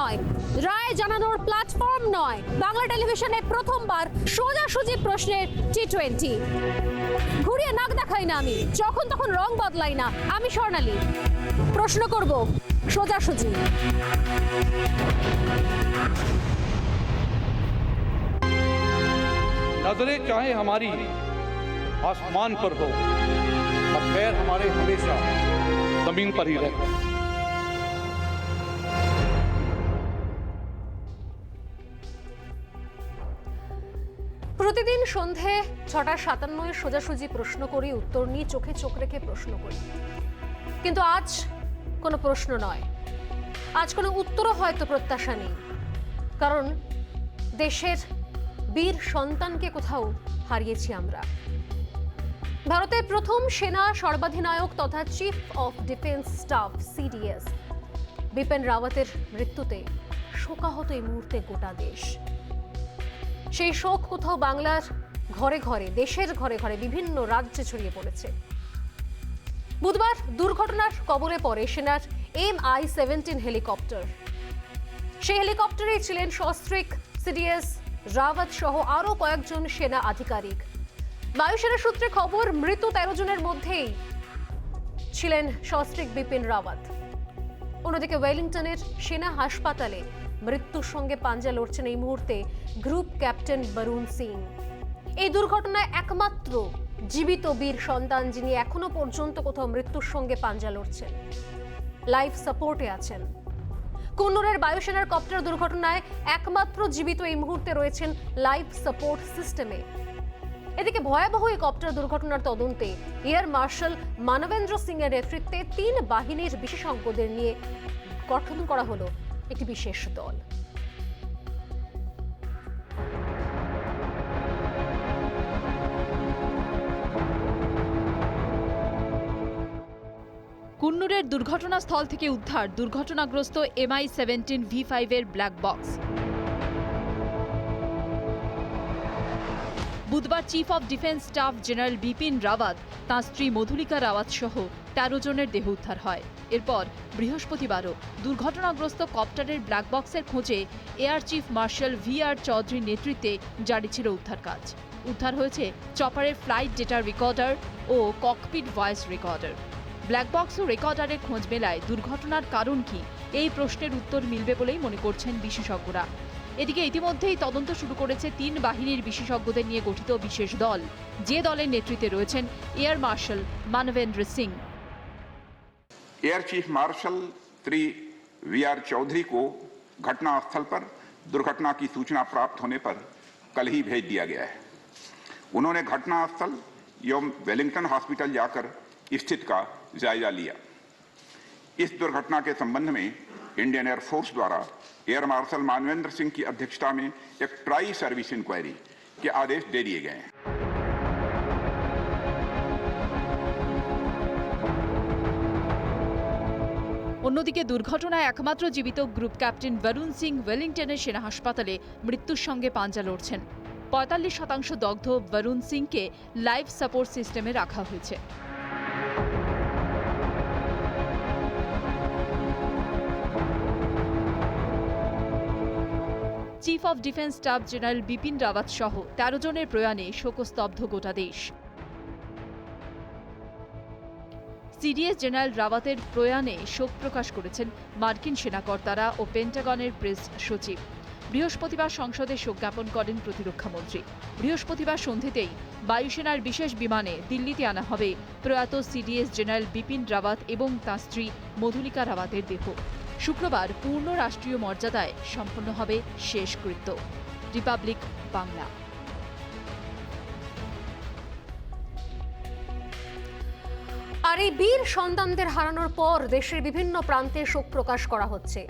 নয়, রায় জানানোর প্ল্যাটফর্ম নয়, বাংলা টেলিভিশনে প্রথমবার সোজাসুজি প্রশ্নের T20। ঘুরিয়ে নাক দেখাই না আমি, যখন তখন রং বদলাই না আমি। স্বর্ণালী প্রশ্ন করব সোজাসুজি। नजरें चाहे हमारी आसमान पर हो और पैर हमारे हमेशा जमीन पर ही रहे। প্রতিদিন সন্ধে 6:57 সোজাসুজি প্রশ্ন করি, উত্তর নিয়ে চোখে চোখ রেখে প্রশ্ন করি, কিন্তু আজ কোনো প্রশ্ন নয়, আজ কোনো উত্তরও হয়তো প্রত্যাশা নেই, কারণ দেশের বীর সন্তানকে কোথাও হারিয়েছি আমরা। ভারতের প্রথম সেনা সর্বাধিনায়ক তথা chief of defence staff CDS Bipin রাওয়াতের মৃত্যুতে শোকাহত এই মুহূর্তে গোটা দেশ। সেই শোক কোথাও বাংলার ঘরে ঘরে, দেশের ঘরে ঘরে, বিভিন্ন রাজ্যে ছড়িয়ে পড়েছে। বুধবার দুর্ঘটনার কবলে পড়ে সেনার MI-17 হেলিকপ্টার। সেই হেলিকপ্টারে ছিলেন সস্ত্রীক CDS রাওয়াত সহ আরও কয়েকজন সেনা আধিকারিক। বায়ুসেনা সূত্রে খবর, মৃত 13 জনের মধ্যেই ছিলেন সস্ত্রীক বিপিন রাওয়াত। অন্যদিকে ওয়েলিংটনের সেনা হাসপাতালে মৃত্যুর সঙ্গে পাঞ্জা লড়ছেন এই মুহূর্তে গ্রুপ ক্যাপ্টেন বরুণ সিং। এই দুর্ঘটনায় একমাত্র জীবিত বীর সন্তান যিনি এখনো পর্যন্ত কোথাও মৃত্যুর সঙ্গে পাঞ্জা লড়ছেন, লাইফ সাপোর্টে আছেন। কুন্নুরের বায়ুসেনার কপ্টার দুর্ঘটনায় একমাত্র জীবিত এই মুহূর্তে রয়েছেন লাইফ সাপোর্ট সিস্টেমে। এদিকে ভয়াবহ এই কপ্টার দুর্ঘটনার তদন্তে এয়ার মার্শাল মানবেন্দ্র সিং এর নেতৃত্বে 3 বাহিনীর বিশেষজ্ঞদের নিয়ে গঠন করা হলো একটি বিশেষ দল। কুন্নুরের দুর্ঘটনাস্থল থেকে উদ্ধার দুর্ঘটনাগ্রস্ত MI-17 V5 এর ব্ল্যাক বক্স। বুধবার chief of defence staff general Bipin Rawat, তাঁর স্ত্রী মধুলিকা রাওয়াত সহ 13 জনের দেহ উদ্ধার হয়। এরপর বৃহস্পতিবারও দুর্ঘটনাগ্রস্ত কপ্টারের ব্ল্যাক বক্সের খোঁজে এয়ার চিফ মার্শাল VR চৌধুরীর নেতৃত্বে জারি ছিল উদ্ধার কাজ। উদ্ধার হয়েছে চপারের ফ্লাইট ডেটা রেকর্ডার ও cockpit voice recorder. Black box ও রেকর্ডারের খোঁজ মেলায় দুর্ঘটনার কারণ কি, এই প্রশ্নের উত্তর মিলবে বলেই মনে করছেন বিশেষজ্ঞরা। এদিকে ইতিমধ্যেই তদন্ত শুরু করেছে 3 বাহিনীর বিশেষজ্ঞদের নিয়ে গঠিত বিশেষ দল, যে দলের নেতৃত্বে রয়েছেন air marshal Manabendra Singh. Air chief marshal Shri VR Chaudhary को घटनास्थल पर दुर्घटना की सूचना प्राप्त होने पर कल ही भेज दिया गया है। उन्होंने घटनास्थल एवं वेलिंगटन हॉस्पिटल जाकर स्थिति का जायजा लिया। इस दुर्घटना के संबंध में इंडियन एयरफोर्स द्वारा एयर मार्शल मानवेंद्र सिंह की अध्यक्षता में एक ट्राई सर्विस इंक्वायरी के आदेश दे दिए गए हैं। অন্যদিকে দুর্ঘটনায় একমাত্র জীবিত গ্রুপ ক্যাপ্টেন বরুণ সিং ওয়েলিংটনের সেনা হাসপাতালে মৃত্যুর সঙ্গে পাঞ্জা লড়ছেন। 45% দগ্ধ বরুণ সিংকে লাইফ সাপোর্ট সিস্টেমে রাখা হয়েছে। Chief of defence staff general Bipin Rawat সহ 13 জনের প্রয়াণে শোকস্তব্ধ গোটা দেশ। CDS জেনারেল রাওয়াতের প্রয়াণে শোক প্রকাশ করেছেন মার্কিন সেনাকর্তারা ও পেন্টাগনের প্রেস সচিব। বৃহস্পতিবার সংসদে শোক জ্ঞাপন করেন প্রতিরক্ষামন্ত্রী। বৃহস্পতিবার সন্ধ্যেতেই বায়ুসেনার বিশেষ বিমানে দিল্লিতে আনা হবে প্রয়াত CDS জেনারেল বিপিন রাওয়াত এবং তাঁর স্ত্রী মধুলিকা রাওয়াতের দেহ। শুক্রবার পূর্ণ রাষ্ট্রীয় মর্যাদায় সম্পন্ন হবে শেষকৃত্য। রিপাবলিক বাংলা। আর এই বীর সন্তানদের হারানোর পর দেশের বিভিন্ন প্রান্তে শোক প্রকাশ করা হচ্ছে।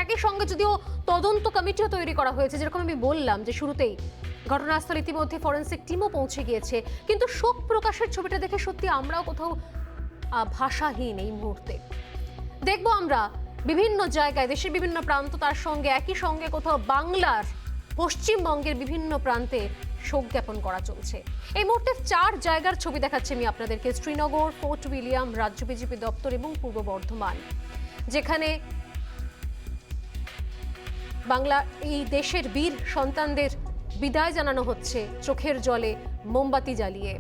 একই সঙ্গে যদিও তদন্ত কমিটিও তৈরি করা হয়েছে, যেরকম আমি বললাম যে শুরুতেই ঘটনাস্থলে ইতিমধ্যে ফরেন্সিক টিমও পৌঁছে গিয়েছে, কিন্তু শোক প্রকাশের ছবিটা দেখে সত্যি আমরাও কোথাও ভাষাহীন এই মুহূর্তে। দেখবো আমরা বিভিন্ন জায়গায়, দেশের বিভিন্ন প্রান্ত, তার সঙ্গে একই সঙ্গে কোথাও বাংলার, পশ্চিমবঙ্গের বিভিন্ন প্রান্তে শোক জ্ঞাপন করা চলছে। এই মুহূর্তে 4 জায়গার ছবি দেখাচ্ছি আমি আপনাদেরকে। শ্রীনগর, ফোর্ট উইলিয়াম, রাজ্য বিজেপি দপ্তর এবং পূর্ব বর্ধমান, যেখানে বাংলা এই দেশের বীর সন্তানদের বিদায় জানানো হচ্ছে চোখের জলে মোমবাতি জ্বালিয়ে।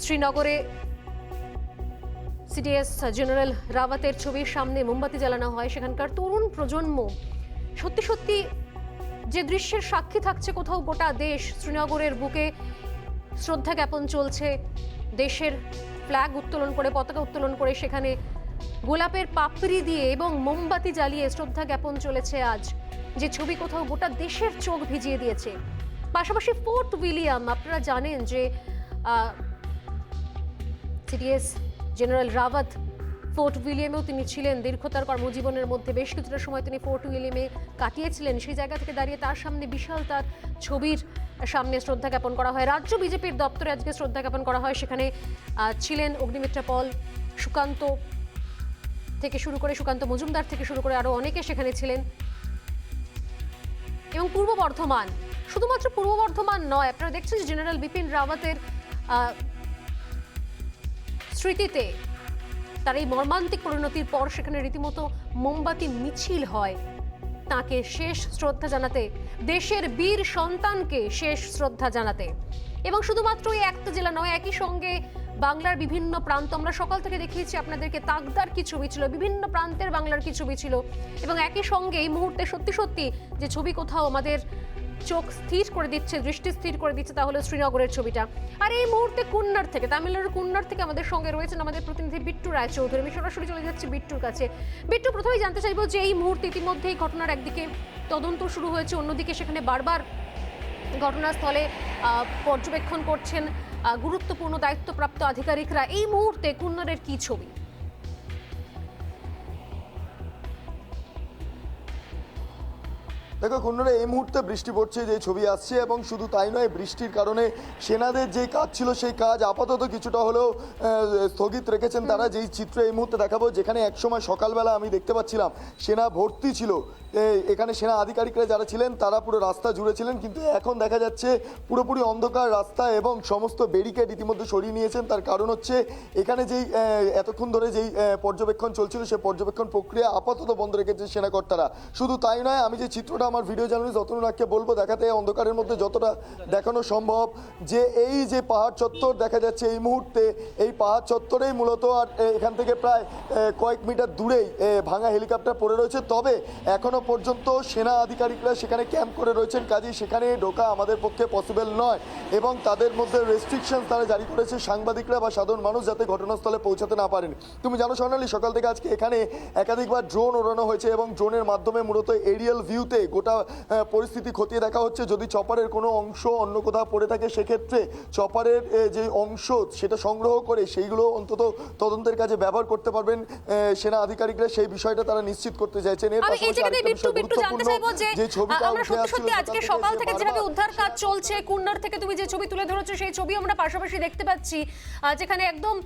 শ্রীনগরে সিডিএস জেনারেল রাওয়াতের ছবির সামনে মোমবাতি জ্বালানো হয়। সেখানকার তরুণ প্রজন্ম সত্যি সত্যি যে দৃশ্যের সাক্ষী থাকছে কোথাও গোটা দেশ। শ্রীনগরের বুকে শ্রদ্ধা জ্ঞাপন চলছে, দেশের ফ্ল্যাগ উত্তোলন করে, পতাকা উত্তোলন করে, সেখানে গোলাপের পাপড়ি দিয়ে এবং মোমবাতি জ্বালিয়ে শ্রদ্ধা জ্ঞাপন চলেছে আজ। যে ছবি কোথাও গোটা দেশের চোখ ভিজিয়ে দিয়েছে। পাশাপাশি ফোর্ট উইলিয়াম, আপনারা জানেন যে সিডিএস জেনারেল রাওয়াত ফোর্ট উইলিয়ামেও তিনি ছিলেন। দীর্ঘতার কর্মজীবনের মধ্যে বেশ কিছুটা সময় তিনি ফোর্ট উইলিয়ামে কাটিয়েছিলেন। সেই জায়গা থেকে দাঁড়িয়ে তার সামনে বিশাল তার ছবির সামনে শ্রদ্ধা জ্ঞাপন করা হয়। রাজ্য বিজেপির দপ্তরে আজকে শ্রদ্ধা জ্ঞাপন করা হয়। সেখানে ছিলেন অগ্নিমিত্রা পল, সুকান্ত থেকে শুরু করে, সুকান্ত মজুমদার থেকে শুরু করে আরও অনেকে সেখানে ছিলেন। এবং পূর্ব বর্ধমান, শুধুমাত্র পূর্ব বর্ধমান নয়, আপনারা দেখছেন যে জেনারেল বিপিন রাওয়াতের স্মৃতিতে তার এই মর্মান্তিক পরিণতির পর সেখানে রীতিমতো মোমবাতি মিছিল হয় তাকে শেষ শ্রদ্ধা জানাতে, দেশের বীর সন্তানকে শেষ শ্রদ্ধা জানাতে। এবং শুধুমাত্র এই একটা জেলা নয়, একই সঙ্গে বাংলার বিভিন্ন প্রান্ত, আমরা সকাল থেকে দেখিয়েছি আপনাদেরকে, তাকদার কি ছবি ছিল, বিভিন্ন প্রান্তের বাংলার কি ছবি ছিল। এবং একই সঙ্গে এই মুহূর্তে সত্যি সত্যি যে ছবি কোথাও আমাদের চোখ স্থির করে দিচ্ছে, দৃষ্টি স্থির করে দিচ্ছে, তা হলো শ্রীনগরের ছবিটা। আর এই মুহূর্তে কুন্নার থেকে, তামিলনাড়ুর কুন্নার থেকে আমাদের সঙ্গে রয়েছেন আমাদের প্রতিনিধি বিট্টু রায়চৌধুরী। আমি সরাসরি চলে যাচ্ছি বিট্টুর কাছে। বিট্টু, প্রথমেই জানতে চাইবো যে এই মুহূর্তে ইতিমধ্যে এই ঘটনার একদিকে তদন্ত শুরু হয়েছে, অন্যদিকে সেখানে বারবার ঘটনাস্থলে পর্যবেক্ষণ করছেন গুরুত্বপূর্ণ দায়িত্বপ্রাপ্ত আধিকারিকরা। এই মুহূর্তে কুন্নারের কি ছবি? দেখো কুন্নরে এই মুহূর্তে বৃষ্টি পড়ছে, যে ছবি আসছে, এবং শুধু তাই নয়, বৃষ্টির কারণে সেনাদের যে কাজ ছিল সেই কাজ আপাতত কিছুটা হলেও স্থগিত রেখেছেন তারা। যেই চিত্র এই মুহূর্তে দেখাবো, যেখানে একসময় সকালবেলা আমি দেখতে পাচ্ছিলাম সেনা ভর্তি ছিল, এখানে সেনা আধিকারিকরা যারা ছিলেন তারা পুরো রাস্তা জুড়ে ছিলেন, কিন্তু এখন দেখা যাচ্ছে পুরোপুরি অন্ধকার রাস্তা এবং সমস্ত ব্যারিকেড ইতিমধ্যে সরিয়ে নিয়েছেন। তার কারণ হচ্ছে এখানে যেই এতক্ষণ ধরে যেই পর্যবেক্ষণ চলছিল সেই পর্যবেক্ষণ প্রক্রিয়া আপাতত বন্ধ রেখেছে সেনাকর্তারা। শুধু তাই নয়, আমি যে চিত্রটা আমার ভিডিও জার্নালিস্ট অতনুরাগকে বলবো দেখাতে, অন্ধকারের মধ্যে যতটা দেখানো সম্ভব, যে এই যে পাহাড় চত্বর দেখা যাচ্ছে এই মুহূর্তে, এই পাহাড় চত্বরেই মূলত, আর এখান থেকে প্রায় কয়েক মিটার দূরেই ভাঙা হেলিকপ্টার পড়ে রয়েছে। তবে এখনো পর্যন্ত সেনা আধিকারিকরা সেখানে ক্যাম্প করে রয়েছেন, কাজেই সেখানে ঢোকা আমাদের পক্ষে পসিবল নয়। এবং তাদের মধ্যে রেস্ট্রিকশন তারা জারি করেছে সাংবাদিকরা বা সাধারণ মানুষ যাতে ঘটনাস্থলে পৌঁছাতে না পারেন। তুমি জানো স্বর্ণালী, সকাল থেকে আজকে এখানে একাধিকবার ড্রোন ওড়ানো হয়েছে এবং ড্রোনের মাধ্যমে মূলত এরিয়াল ভিউতে গোটা পরিস্থিতি খতিয়ে দেখা হচ্ছে। যদি চপারের কোনো অংশ অন্য কোথাও পড়ে থাকে, সেক্ষেত্রে চপারের যে অংশ সেটা সংগ্রহ করে সেইগুলো অন্তত তদন্তের কাজে ব্যবহার করতে পারবেন সেনা আধিকারিকরা, সেই বিষয়টা তারা নিশ্চিত করতে চাইছেন। এর পাশাপাশি বিট্টু জানতে চাইবো যে আমরা সত্যি আজকে সকাল থেকে যেভাবে উদ্ধার কাজ চলছে, কুন্নার থেকে তুমি যে ছবি তুলে ধরেছো সেই ছবি আমরা পাশাপাশি দেখতে পাচ্ছি, যেখানে একদম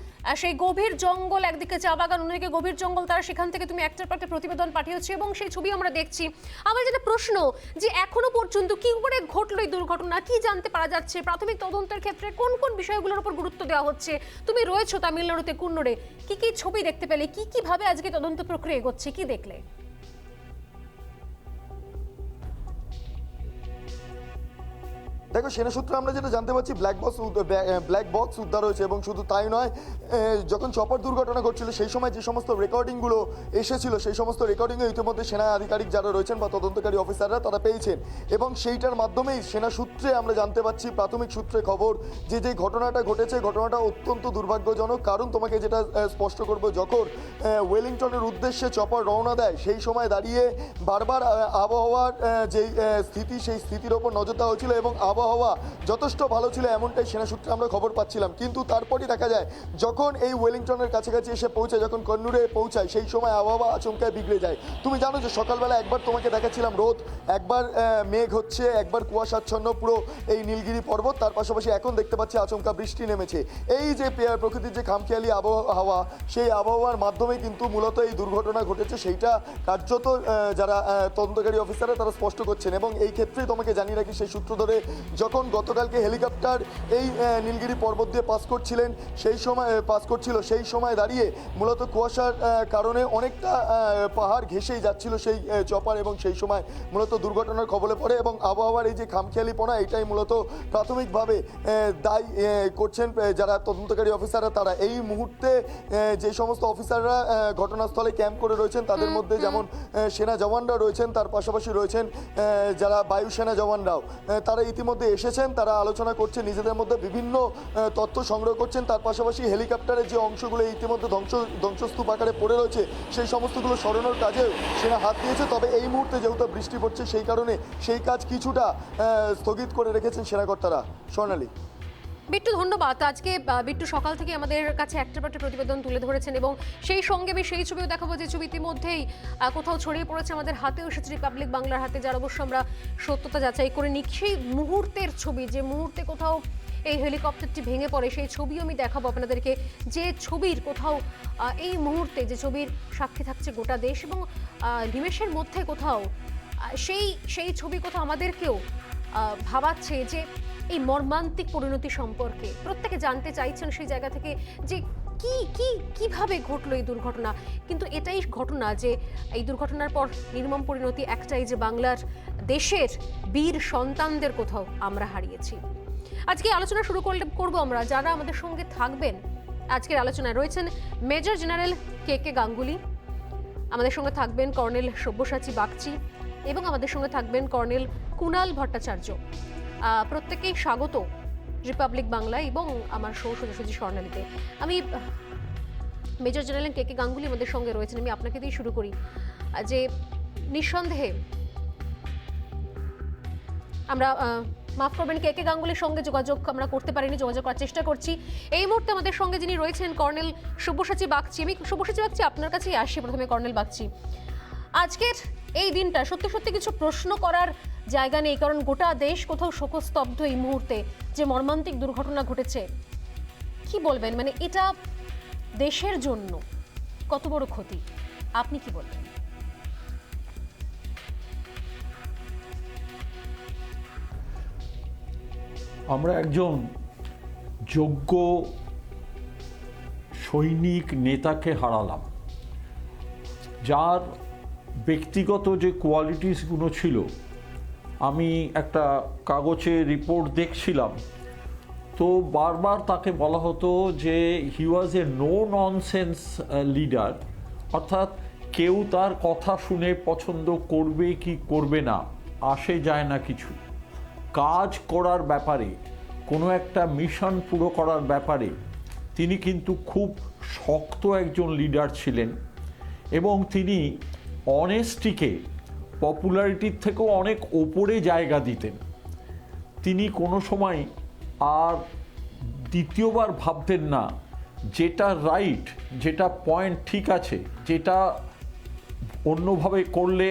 সেই গভীর জঙ্গল, একদিকে চা বাগান, অন্যদিকে গভীর জঙ্গল, তারা সেখান থেকে তুমি একটার পর একটা প্রতিবেদন পাঠিয়েছো এবং সেই ছবি আমরা দেখছি। আমার যেটা প্রশ্ন, যে এখনো পর্যন্ত কি করে ঘটলো এই দুর্ঘটনা, কি জানতে পারা যাচ্ছে, প্রাথমিক তদন্তের ক্ষেত্রে কোন কোন বিষয়গুলোর উপর গুরুত্ব দেওয়া হচ্ছে? তুমি রয়েছো তামিলনাড়ুতে কুন্নরে, কি কি ছবি দেখতে পেলে, কি কিভাবে আজকে তদন্ত প্রক্রিয়া এগোচ্ছে, কি দেখলে? দেখো, সেনা সূত্রে আমরা যেটা জানতে পারছি, ব্ল্যাক বক্স উদ্ধার হয়েছে। এবং শুধু তাই নয়, যখন চপার দুর্ঘটনা ঘটছিল সেই সময় যে সমস্ত রেকর্ডিংগুলো এসেছিল সেই সমস্ত রেকর্ডিংও ইতিমধ্যে সেনা আধিকারিক যারা রয়েছেন বা তদন্তকারী অফিসাররা তারা পেয়েছেন। এবং সেইটার মাধ্যমেই সেনা সূত্রে আমরা জানতে পারছি, প্রাথমিক সূত্রে খবর, যে যে ঘটনাটা ঘটেছে ঘটনাটা অত্যন্ত দুর্ভাগ্যজনক। কারণ তোমাকে যেটা স্পষ্ট করবো, যখন ওয়েলিংটনের উদ্দেশ্যে চপার রওনা দেয় সেই সময় দাঁড়িয়ে বারবার আবহাওয়ার যেই স্থিতি সেই স্থিতির ওপর নজর দেওয়া হয়েছিল এবং আবহাওয়া যথেষ্ট ভালো ছিল, এমনটাই সেনা সূত্রে আমরা খবর পাচ্ছিলাম। কিন্তু তারপরই দেখা যায় যখন এই ওয়েলিংটনের কাছাকাছি এসে পৌঁছায়, যখন কন্নুরে পৌঁছায়, সেই সময় আবহাওয়া আচমকায় বিগড়ে যায়। তুমি জানো যে সকালবেলা একবার তোমাকে দেখাচ্ছিলাম রোদ, একবার মেঘ হচ্ছে, একবার কুয়াশাচ্ছন্ন পুরো এই নীলগিরি পর্বত, তার পাশাপাশি এখন দেখতে পাচ্ছি আচমকা বৃষ্টি নেমেছে। এই যে প্রকৃতির যে খামখেয়ালি আবহাওয়া, সেই আবহাওয়ার মাধ্যমে কিন্তু মূলত এই দুর্ঘটনা ঘটেছে, সেইটা কার্যত যারা তদন্তকারী অফিসাররা তারা স্পষ্ট করছেন। এবং এই ক্ষেত্রে তোমাকে জানিয়ে রাখি, সেই সূত্র ধরে যখন গতকালকে হেলিকপ্টার এই নীলগিরি পর্বত দিয়ে পাস করছিল সেই সময় দাঁড়িয়ে মূলত কুয়াশার কারণে অনেকটা পাহাড় ঘেঁষেই যাচ্ছিল সেই চপার, এবং সেই সময় মূলত দুর্ঘটনার কবলে পড়ে। এবং আবহাওয়ার এই যে খামখেয়ালিপনা, এটাই মূলত প্রাথমিকভাবে দায়ী করছেন যারা তদন্তকারী অফিসাররা। তারা এই মুহূর্তে যে সমস্ত অফিসাররা ঘটনাস্থলে ক্যাম্প করে রয়েছেন তাদের মধ্যে যেমন সেনা জওয়ানরা রয়েছেন, তার পাশাপাশি রয়েছেন যারা বায়ুসেনা জওয়ানরাও। তারা ইতিমধ্যে এসেছেন, তারা আলোচনা করছেন, নিজেদের মধ্যে বিভিন্ন তথ্য সংগ্রহ করছেন। তার পাশাপাশি হেলিকপ্টারের যে অংশগুলো ইতিমধ্যে ধ্বংসস্তূপ আকারে পড়ে রয়েছে সেই সমস্তগুলো সরানোর কাজে সেনা হাত দিয়েছে। তবে এই মুহূর্তে যেহেতু বৃষ্টি পড়ছে সেই কারণে সেই কাজ কিছুটা স্থগিত করে রেখেছেন সেনাকর্তারা। স্বর্ণালী। বিট্টু, ধন্যবাদ। আজকে বিট্টু সকাল থেকে আমাদের কাছে একটা প্রতিবেদন তুলে ধরেছেন, এবং সেই সঙ্গে আমি সেই ছবিও দেখাবো যে ছবি ইতিমধ্যেই কোথাও ছড়িয়ে পড়েছে, আমাদের হাতেও এসেছে, রিপাবলিক বাংলার হাতে, যার অবশ্য আমরা সত্যতা যাচাই করে নিই। সেই মুহূর্তের ছবি, যে মুহূর্তে কোথাও এই হেলিকপ্টারটি ভেঙে পড়ে, সেই ছবিও আমি দেখাবো আপনাদেরকে, যে ছবির কোথাও এই মুহূর্তে যে ছবির সাক্ষী থাকছে গোটা দেশ, এবং নিমেষের মধ্যে কোথাও সেই ছবি কোথাও আমাদেরকেও ভাবাচ্ছে যে এই মর্মান্তিক পরিণতি সম্পর্কে প্রত্যেকে জানতে চাইছেন সেই জায়গা থেকে যে কিভাবে ঘটলো এই দুর্ঘটনা। কিন্তু এটাই ঘটনা যে এই দুর্ঘটনার পর নির্মম পরিণতি একটাই, যে বাংলার দেশের বীর সন্তানদের কোথাও আমরা হারিয়েছি। আজকে আলোচনা শুরু করবো আমরা, যারা আমাদের সঙ্গে থাকবেন আজকের আলোচনায় রয়েছেন মেজর জেনারেল কে গাঙ্গুলি, আমাদের সঙ্গে থাকবেন কর্নেল সব্যসাচী বাগচি, এবং আমাদের সঙ্গে থাকবেন কর্নেল কুণাল ভট্টাচার্য। প্রত্যেকেই স্বাগত রিপাবলিক বাংলায় এবং আমার সোজাসুজি স্বর্ণালীতে। আমি মেজর জেনারেল কে গাঙ্গুলি আমাদের সঙ্গে রয়েছেন, আমি আপনাকে দিয়ে শুরু করি। যে নিঃসন্দেহে আমরা মাফ করবেন, কে গাঙ্গুলির সঙ্গে যোগাযোগ আমরা করতে পারিনি, যোগাযোগ করার চেষ্টা করছি। এই মুহূর্তে আমাদের সঙ্গে যিনি রয়েছেন কর্নেল সব্যসাচী বাগচি। আমি সব্যসাচী বাগচি আপনার কাছেই আসি প্রথমে। কর্নেল বাগচি, আজকের এই দিনটা সত্যি সত্যি কিছু প্রশ্ন করার জায়গা নেই, কারণ গোটা দেশ কোথাও শোকস্তব্ধ এই মুহূর্তে, যে মর্মান্তিক দুর্ঘটনা ঘটেছে। কি বলবেন, মানে এটা দেশের জন্য কত বড় ক্ষতি, আপনি কি বলবেন? আমরা একজন যোগ্য সৈনিক নেতাকে হারালাম, যার ব্যক্তিগত যে কোয়ালিটিসগুলো ছিল, আমি একটা কাগজে রিপোর্ট দেখছিলাম, তো বারবার তাকে বলা হতো যে হি ওয়াজ এ নো ননসেন্স লিডার, অর্থাৎ কেউ তার কথা শুনে পছন্দ করবে কি করবে না আসে যায় না কিছু। কাজ করার ব্যাপারে, কোনো একটা মিশন পুরো করার ব্যাপারে তিনি কিন্তু খুব শক্ত একজন লিডার ছিলেন, এবং তিনি অনেস্টিকে পপুলারিটির থেকেও অনেক ওপরে জায়গা দিতেন। তিনি কোনো সময় আর দ্বিতীয়বার ভাবতেন না যেটা রাইট, যেটা পয়েন্ট ঠিক আছে, যেটা অন্যভাবে করলে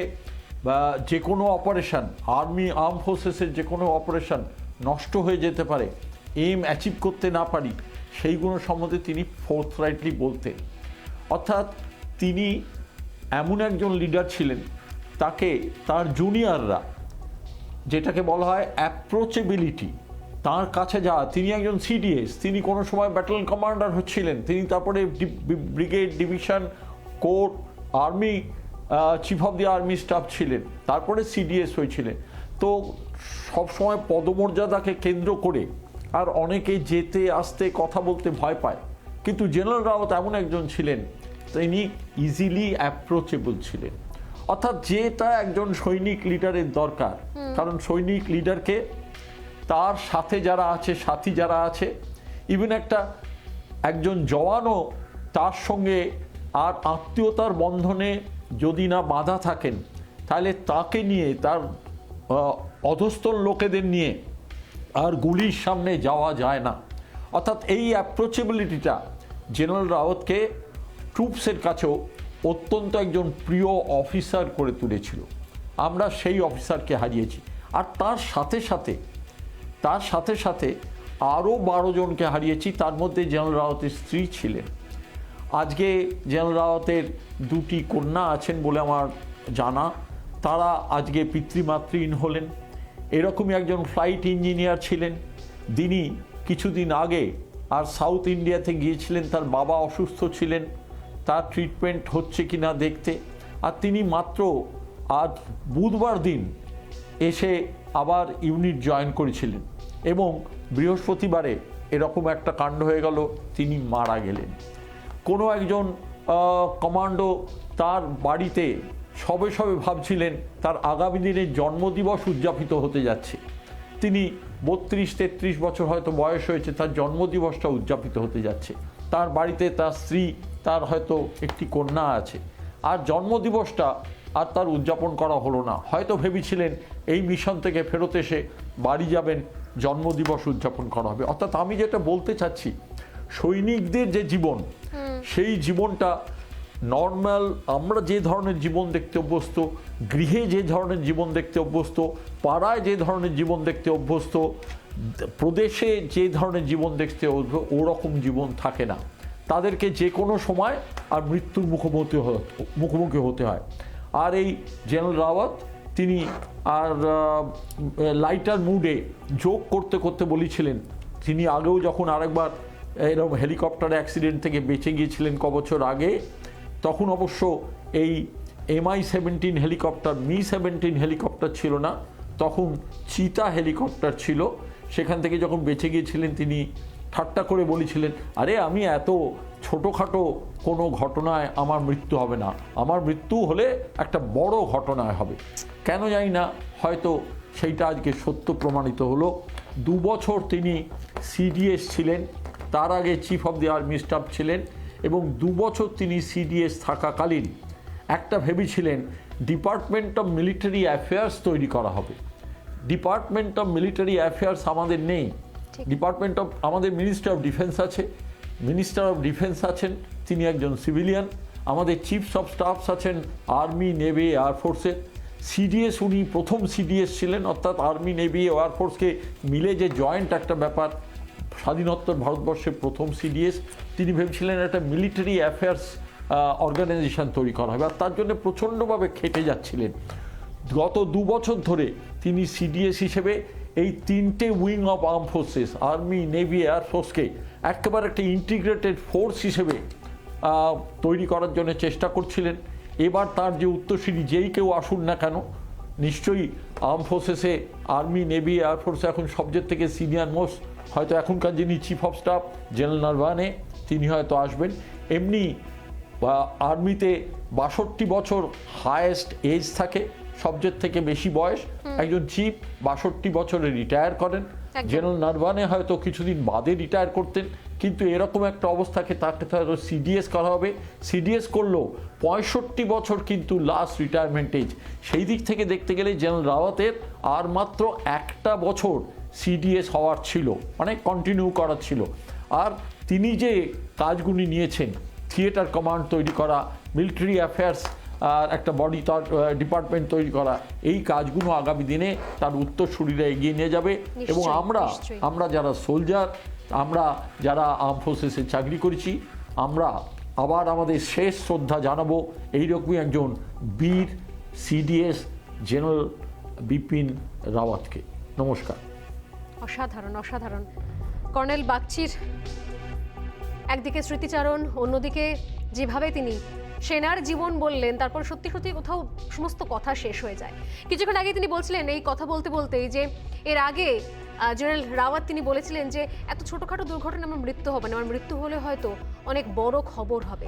বা যে কোনো অপারেশন, আর্ম ফোর্সেসের যে কোনো অপারেশন নষ্ট হয়ে যেতে পারে, এম অ্যাচিভ করতে না পারি, সেইগুলো সম্বন্ধে তিনি ফোর্থরাইটলি বলতেন। অর্থাৎ তিনি এমন একজন লিডার ছিলেন, তাকে তার জুনিয়ররা, যেটাকে বলা হয় অ্যাপ্রোচেবিলিটি, তার কাছে যাওয়া। তিনি একজন সিডিএস, তিনি কোনো সময় ব্যাটালিয়ন কমান্ডার হচ্ছিলেন, তিনি তারপরে brigade, division, core, army chief of the army staff ছিলেন, তারপরে সিডিএস হয়েছিলেন। তো সবসময় পদমর্যাদাকে কেন্দ্র করে, আর অনেকে যেতে আসতে কথা বলতে ভয় পায়, কিন্তু জেনারেল রাওয়াত এমন একজন ছিলেন, তিনি ইজিলি অ্যাপ্রোচেবল ছিলেন। অর্থাৎ যেটা একজন সৈনিক লিডারের দরকার, কারণ সৈনিক লিডারকে তার সাথে যারা আছে, সাথী যারা আছে, ইভেন একজন জওয়ানও তার সঙ্গে আর আত্মীয়তার বন্ধনে যদি না বাঁধা থাকেন, তাহলে তাকে নিয়ে, তার অধস্তন লোকেদের নিয়ে আর গুলির সামনে যাওয়া যায় না। অর্থাৎ এই অ্যাপ্রোচেবিলিটিটা জেনারেল রাওয়াতকে ট্রুপসের কাছেও অত্যন্ত একজন প্রিয় অফিসার করে তুলেছিল। আমরা সেই অফিসারকে হারিয়েছি। আর তার সাথে সাথে আরও 12 জনকে হারিয়েছি, তার মধ্যে জেনারেল রাওয়াতের স্ত্রী ছিলেন। আজকে জেনারেল রাওয়াতের 2টি কন্যা আছেন বলে আমার জানা, তারা আজকে পিতৃমাতৃহীন হলেন। এরকমই একজন ফ্লাইট ইঞ্জিনিয়ার ছিলেন। তিনি কিছুদিন আগে আর সাউথ ইন্ডিয়াতে গিয়েছিলেন, তার বাবা অসুস্থ ছিলেন, তার ট্রিটমেন্ট হচ্ছে কি না দেখতে। আর তিনি মাত্র আজ বুধবার দিন এসে আবার ইউনিট জয়েন করেছিলেন এবং বৃহস্পতিবারে এরকম একটা কাণ্ড হয়ে গেল, তিনি মারা গেলেন। কোনো একজন কমান্ডো তার বাড়িতে সবে সবে ভাবছিলেন তার আগামী দিনের জন্মদিবস উদযাপিত হতে যাচ্ছে। তিনি 32-33 বছর হয়তো বয়স হয়েছে, তার জন্মদিবসটা উদযাপিত হতে যাচ্ছে। তার বাড়িতে তার স্ত্রী, তার হয়তো একটি কন্যা আছে, আর জন্মদিবসটা আর তার উদযাপন করা হলো না। হয়তো ভেবেছিলেন এই মিশন থেকে ফেরত এসে বাড়ি যাবেন, জন্মদিবস উদযাপন করা হবে। অর্থাৎ আমি যেটা বলতে চাচ্ছি, সৈনিকদের যে জীবন, সেই জীবনটা নর্মাল, আমরা যে ধরনের জীবন দেখতে অভ্যস্ত, গৃহে যে ধরনের জীবন দেখতে অভ্যস্ত, পাড়ায় যে ধরনের জীবন দেখতে অভ্যস্ত, প্রদেশে যে ধরনের জীবন দেখতে ওরকম জীবন থাকে না। তাদেরকে যে কোনো সময় আর মৃত্যুর মুখোমুখি হতে হয়। আর এই জেনারেল রাওয়াত তিনি আর লাইটার মুডে যোগ করতে করতে বলেছিলেন, তিনি আগেও যখন আরেকবার এরকম হেলিকপ্টার অ্যাক্সিডেন্ট থেকে বেঁচে গিয়েছিলেন কবছর আগে, তখন অবশ্য এই MI-17 হেলিকপ্টার, Mi-17 হেলিকপ্টার ছিল না, তখন চিতা হেলিকপ্টার ছিল। সেখান থেকে যখন বেঁচে গিয়েছিলেন তিনি ঠাট্টা করে বলেছিলেন, আরে আমি এত ছোটোখাটো কোনো ঘটনায় আমার মৃত্যু হবে না, আমার মৃত্যু হলে একটা বড় ঘটনায় হবে। কেন জানি না, হয়তো সেইটা আজকে সত্য প্রমাণিত হলো। 2 বছর তিনি CDS ছিলেন, তার আগে chief of the army staff ছিলেন, এবং 2 বছর তিনি CDS থাকাকালীন একটা ভেবেছিলেন ডিপার্টমেন্ট অফ মিলিটারি অ্যাফেয়ার্স তৈরি করা হবে। ডিপার্টমেন্ট অফ মিলিটারি অ্যাফেয়ার্স আমাদের নেই। ডিপার্টমেন্ট অফ, আমাদের মিনিস্টার অফ ডিফেন্স আছে, মিনিস্টার অফ ডিফেন্স আছেন, তিনি একজন সিভিলিয়ান। আমাদের চিফস অফ স্টাফস আছেন আর্মি, নেভি, এয়ারফোর্সের। CDS উনি প্রথম CDS ছিলেন, অর্থাৎ আর্মি, নেভি, এয়ারফোর্সকে মিলে যে জয়েন্ট একটা ব্যাপার, স্বাধীনোত্তর ভারতবর্ষের প্রথম CDS। তিনি ভেবেছিলেন একটা মিলিটারি অ্যাফেয়ার্স অর্গানাইজেশন তৈরি করা হবে, আর তার জন্য প্রচণ্ডভাবে খেটে যাচ্ছিলেন। গত 2 বছর ধরে তিনি CDS হিসেবে এই 3টে wing of arm forces, army, navy, এয়ারফোর্সকে একেবারে একটা ইন্টিগ্রেটেড ফোর্স হিসেবে তৈরি করার জন্য চেষ্টা করছিলেন। এবার তার যে উত্তরসূরি যেই কেউ আসুন না কেন, নিশ্চয়ই আর্ম ফোর্সেসে, আর্মি, নেভি, এয়ারফোর্সে এখন সবচেয়ে থেকে সিনিয়র মোস্ট হয়তো এখনকার যিনি chief of staff general Naravane, তিনি হয়তো আসবেন। এমনি আর্মিতে 62 বছর হায়েস্ট এজ থাকে, সবচেয়ে থেকে বেশি বয়স। একজন চিফ 62 বছরে রিটায়ার করেন। জেনারেল নারভানে হয়তো কিছুদিন বাদে রিটায়ার করতেন, কিন্তু এরকম একটা অবস্থাকে তাকে হয়তো CDS করা হবে। CDS করলেও 65 বছর কিন্তু লাস্ট রিটায়ারমেন্ট এজ। সেই দিক থেকে দেখতে গেলে জেনারেল রাওয়াতের আর মাত্র 1টা বছর CDS হওয়ার ছিল, মানে কন্টিনিউ করার ছিল। আর তিনি যে কাজগুলি নিয়েছেন, থিয়েটার কমান্ড তৈরি করা, মিলিটারি অ্যাফেয়ার্স আর একটা বডি, তার ডিপার্টমেন্ট তৈরি করা, এই কাজগুলো আগামী দিনে তার উত্তরসূরিরা এগিয়ে নিয়ে যাবে। এবং আমরা যারা সোলজার, আমরা যারা আর্ম ফোর্সেসে চাকরি করেছি, আমরা আবার আমাদের শেষ শ্রদ্ধা জানাবো এইরকমই একজন বীর CDS জেনারেল বিপিন রাওয়াতকে। নমস্কার। অসাধারণ, অসাধারণ। কর্নেল বাগচির একদিকে স্মৃতিচারণ, অন্যদিকে যেভাবে তিনি সেনার জীবন বললেন, তারপর সত্যি সত্যি কোথাও সমস্ত কথা শেষ হয়ে যায়। কিছুক্ষণ আগে তিনি বলছিলেন, এই কথা বলতে বলতেই, যে এর আগে জেনারেল রাওয়াত তিনি বলেছিলেন যে এত ছোটোখাটো দুর্ঘটনা আমার মৃত্যু হবে না, আমার মৃত্যু হলে হয়তো অনেক বড় খবর হবে।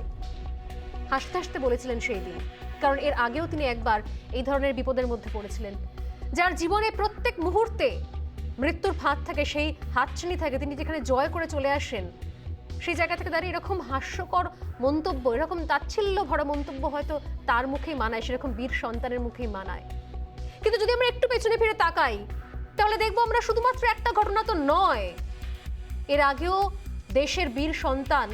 হাসতে হাসতে বলেছিলেন সেই দিন, কারণ এর আগেও তিনি একবার এই ধরনের বিপদের মধ্যে পড়েছিলেন। যার জীবনে প্রত্যেক মুহূর্তে মৃত্যুর ফাঁদ থাকে, সেই হাতছানি থাকে, তিনি যেখানে জয় করে চলে আসেন, সেই জায়গা থেকে দাঁড়িয়ে এরকম হাস্যকর মন্তব্য, এরকম তাচ্ছিল্য ভরা মন্তব্য হয়তো তার মুখেই মানায়, সেরকম বীর সন্তানের মুখেই মানায়। কিন্তু যদি আমরা একটু পেছনে ফিরে তাকাই, তাহলে দেখবো আমরা শুধুমাত্র একটা ঘটনা তো নয়, এর আগেও দেশের বীর সন্তান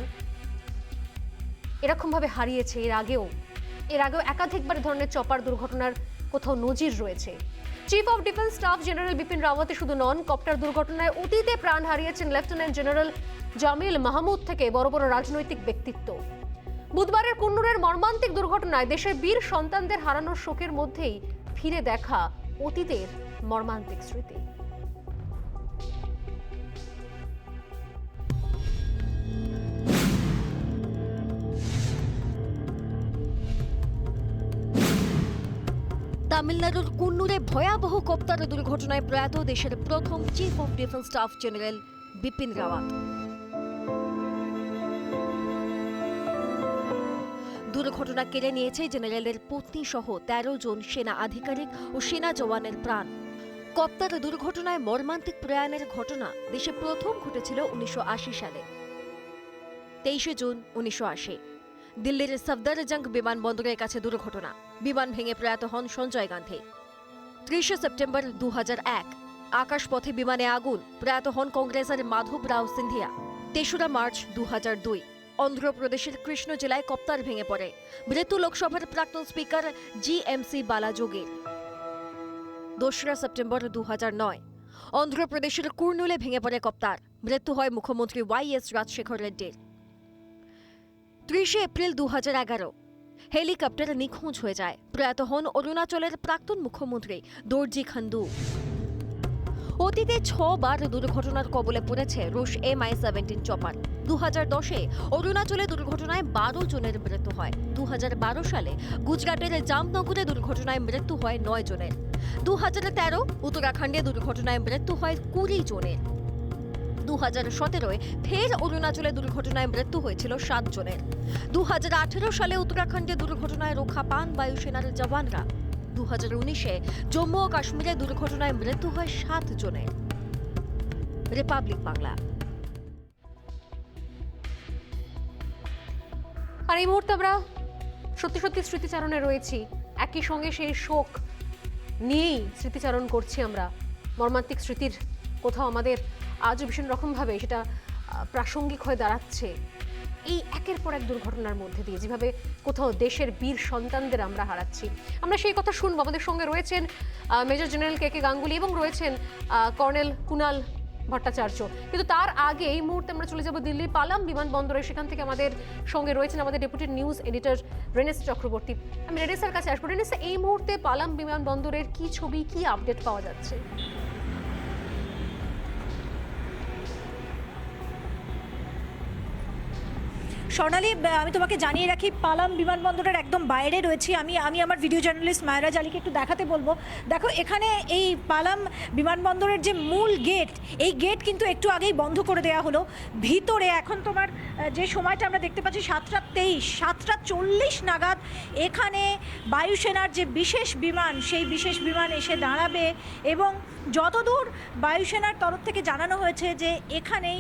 এরকম ভাবে হারিয়েছে। এর আগেও একাধিকবার ধরনের চপার দুর্ঘটনার কোথাও নজির রয়েছে। Chief of defence staff general Bipin Rawat শুধু নন, কপ্টার দুর্ঘটনায় অতীতে প্রাণ হারিয়েছেন লেফটেন্যান্ট জেনারেল জামিল মাহমুদ থেকে বড় বড় রাজনৈতিক ব্যক্তিত্ব। বুধবারের কুন্নুরের মর্মান্তিক দুর্ঘটনায় দেশের বীর সন্তানদের হারানোর শোকের মধ্যেই ফিরে দেখা অতীতের মর্মান্তিক স্মৃতি। তামিলনাড়ুর কুন্নুরে ভয়াবহ কপ্টার দুর্ঘটনায় প্রয়াত দেশের প্রথম chief of defence staff general Bipin Rawat. দুর্ঘটনা কেড়ে নিয়েছে জেনারেলের পত্নী সহ ১৩ জন সেনা আধিকারিক ও সেনা জওয়ানের প্রাণ। কপ্টার দুর্ঘটনায় মর্মান্তিক প্রয়াণের ঘটনা দেশে প্রথম ঘটেছিল ১৯৮০ সালে। ২৩ জুন ১৯৮০ দিল্লির সফদরজং বিমানবন্দরের কাছে দুর্ঘটনা, বিমান ভেঙে প্রয়াত হন সঞ্জয় গান্ধী। ৩০ সেপ্টেম্বর ২০০১ আকাশপথে বিমানে আগুন, প্রয়াত হন কংগ্রেসের মাধব রাও সিন্ধিয়া। ৩রা মার্চ ২০০২ অন্ধ্রপ্রদেশের কৃষ্ণ জেলায় কপ্টার ভেঙে পড়ে, মৃত্যু লোকসভার প্রাক্তন স্পিকার জিএমসি বালাযোগীর। ২রা সেপ্টেম্বর ২০০৯ অন্ধ্রপ্রদেশের কুর্নুলে ভেঙে পড়ে কপ্টার, মৃত্যু হয় মুখ্যমন্ত্রী ওয়াইএস রাজশেখর রেড্ডির। ৩০ এপ্রিল ২০১১ হেলিকপ্টার নিখোঁজ হয়ে যায়, প্রয়াত হন অরুণাচলের প্রাক্তন মুখ্যমন্ত্রী দোরজি খান্ডু। অতীতে ৬ বার দুর্ঘটনার কবলে পড়েছে রুশ MI-17 চপার। ২০১০ অরুণাচলে দুর্ঘটনায় ১২ জনের মৃত্যু হয়। ২০১২ সালে গুজরাটের জামনগরে দুর্ঘটনায় মৃত্যু হয় ৯ জনের। ২০১৩ উত্তরাখণ্ডে দুর্ঘটনায় মৃত্যু হয় ২০ জনের। ২০১৭ ফের অরুণাচলে দুর্ঘটনায় মৃত্যু হয়েছিল ৭ জনের। ২০১৮ সালে উত্তরাখণ্ডে দুর্ঘটনায় রক্ষা পান বায়ুসেনার জওয়ানরা। ২০১৯ জম্মু ও কাশ্মীরে দুর্ঘটনায় মৃত্যু হয় ৭ জনের। রিপাবলিক বাংলা। আর এই মুহূর্তে আমরা সত্যি সত্যি স্মৃতিচারণে রয়েছি, একই সঙ্গে সেই শোক নিয়েই স্মৃতিচারণ করছি আমরা। মর্মান্তিক স্মৃতির কোথাও আমাদের আজও ভীষণ রকমভাবে সেটা প্রাসঙ্গিক হয়ে দাঁড়াচ্ছে এই একের পর এক দুর্ঘটনার মধ্যে দিয়ে, যেভাবে কোথাও দেশের বীর সন্তানদের আমরা হারাচ্ছি। আমরা সেই কথা শুনবো। আমাদের সঙ্গে রয়েছেন মেজর জেনারেল কে গাঙ্গুলি এবং রয়েছেন কর্নেল কুনাল ভট্টাচার্য। কিন্তু তার আগে এই মুহূর্তে আমরা চলে যাব দিল্লির পালাম বিমানবন্দরে। সেখান থেকে আমাদের সঙ্গে রয়েছেন আমাদের ডেপুটি নিউজ এডিটর রেনেস চক্রবর্তী। আমি রেনেসের কাছে আসবো। রেনেস, এই মুহূর্তে পালাম বিমানবন্দরের কি ছবি, কি আপডেট পাওয়া যাচ্ছে? স্বর্ণালী, আমি তোমাকে জানিয়ে রাখি পালাম বিমানবন্দরের একদম বাইরে রয়েছি। আমি আমার ভিডিও জার্নালিস্ট মায়রা জালিকে একটু দেখাতে বলবো। দেখো, এখানে এই পালাম বিমানবন্দরের যে মূল গেট, এই গেট কিন্তু একটু আগেই বন্ধ করে দেওয়া হলো। ভিতরে এখন তোমার যে সময়টা আমরা দেখতে পাচ্ছি 7:23, 7:40 নাগাদ এখানে বায়ুসেনার যে বিশেষ বিমান, সেই বিশেষ বিমান এসে দাঁড়াবে এবং যতদূর বায়ুসেনার তরফ থেকে জানানো হয়েছে যে এখানেই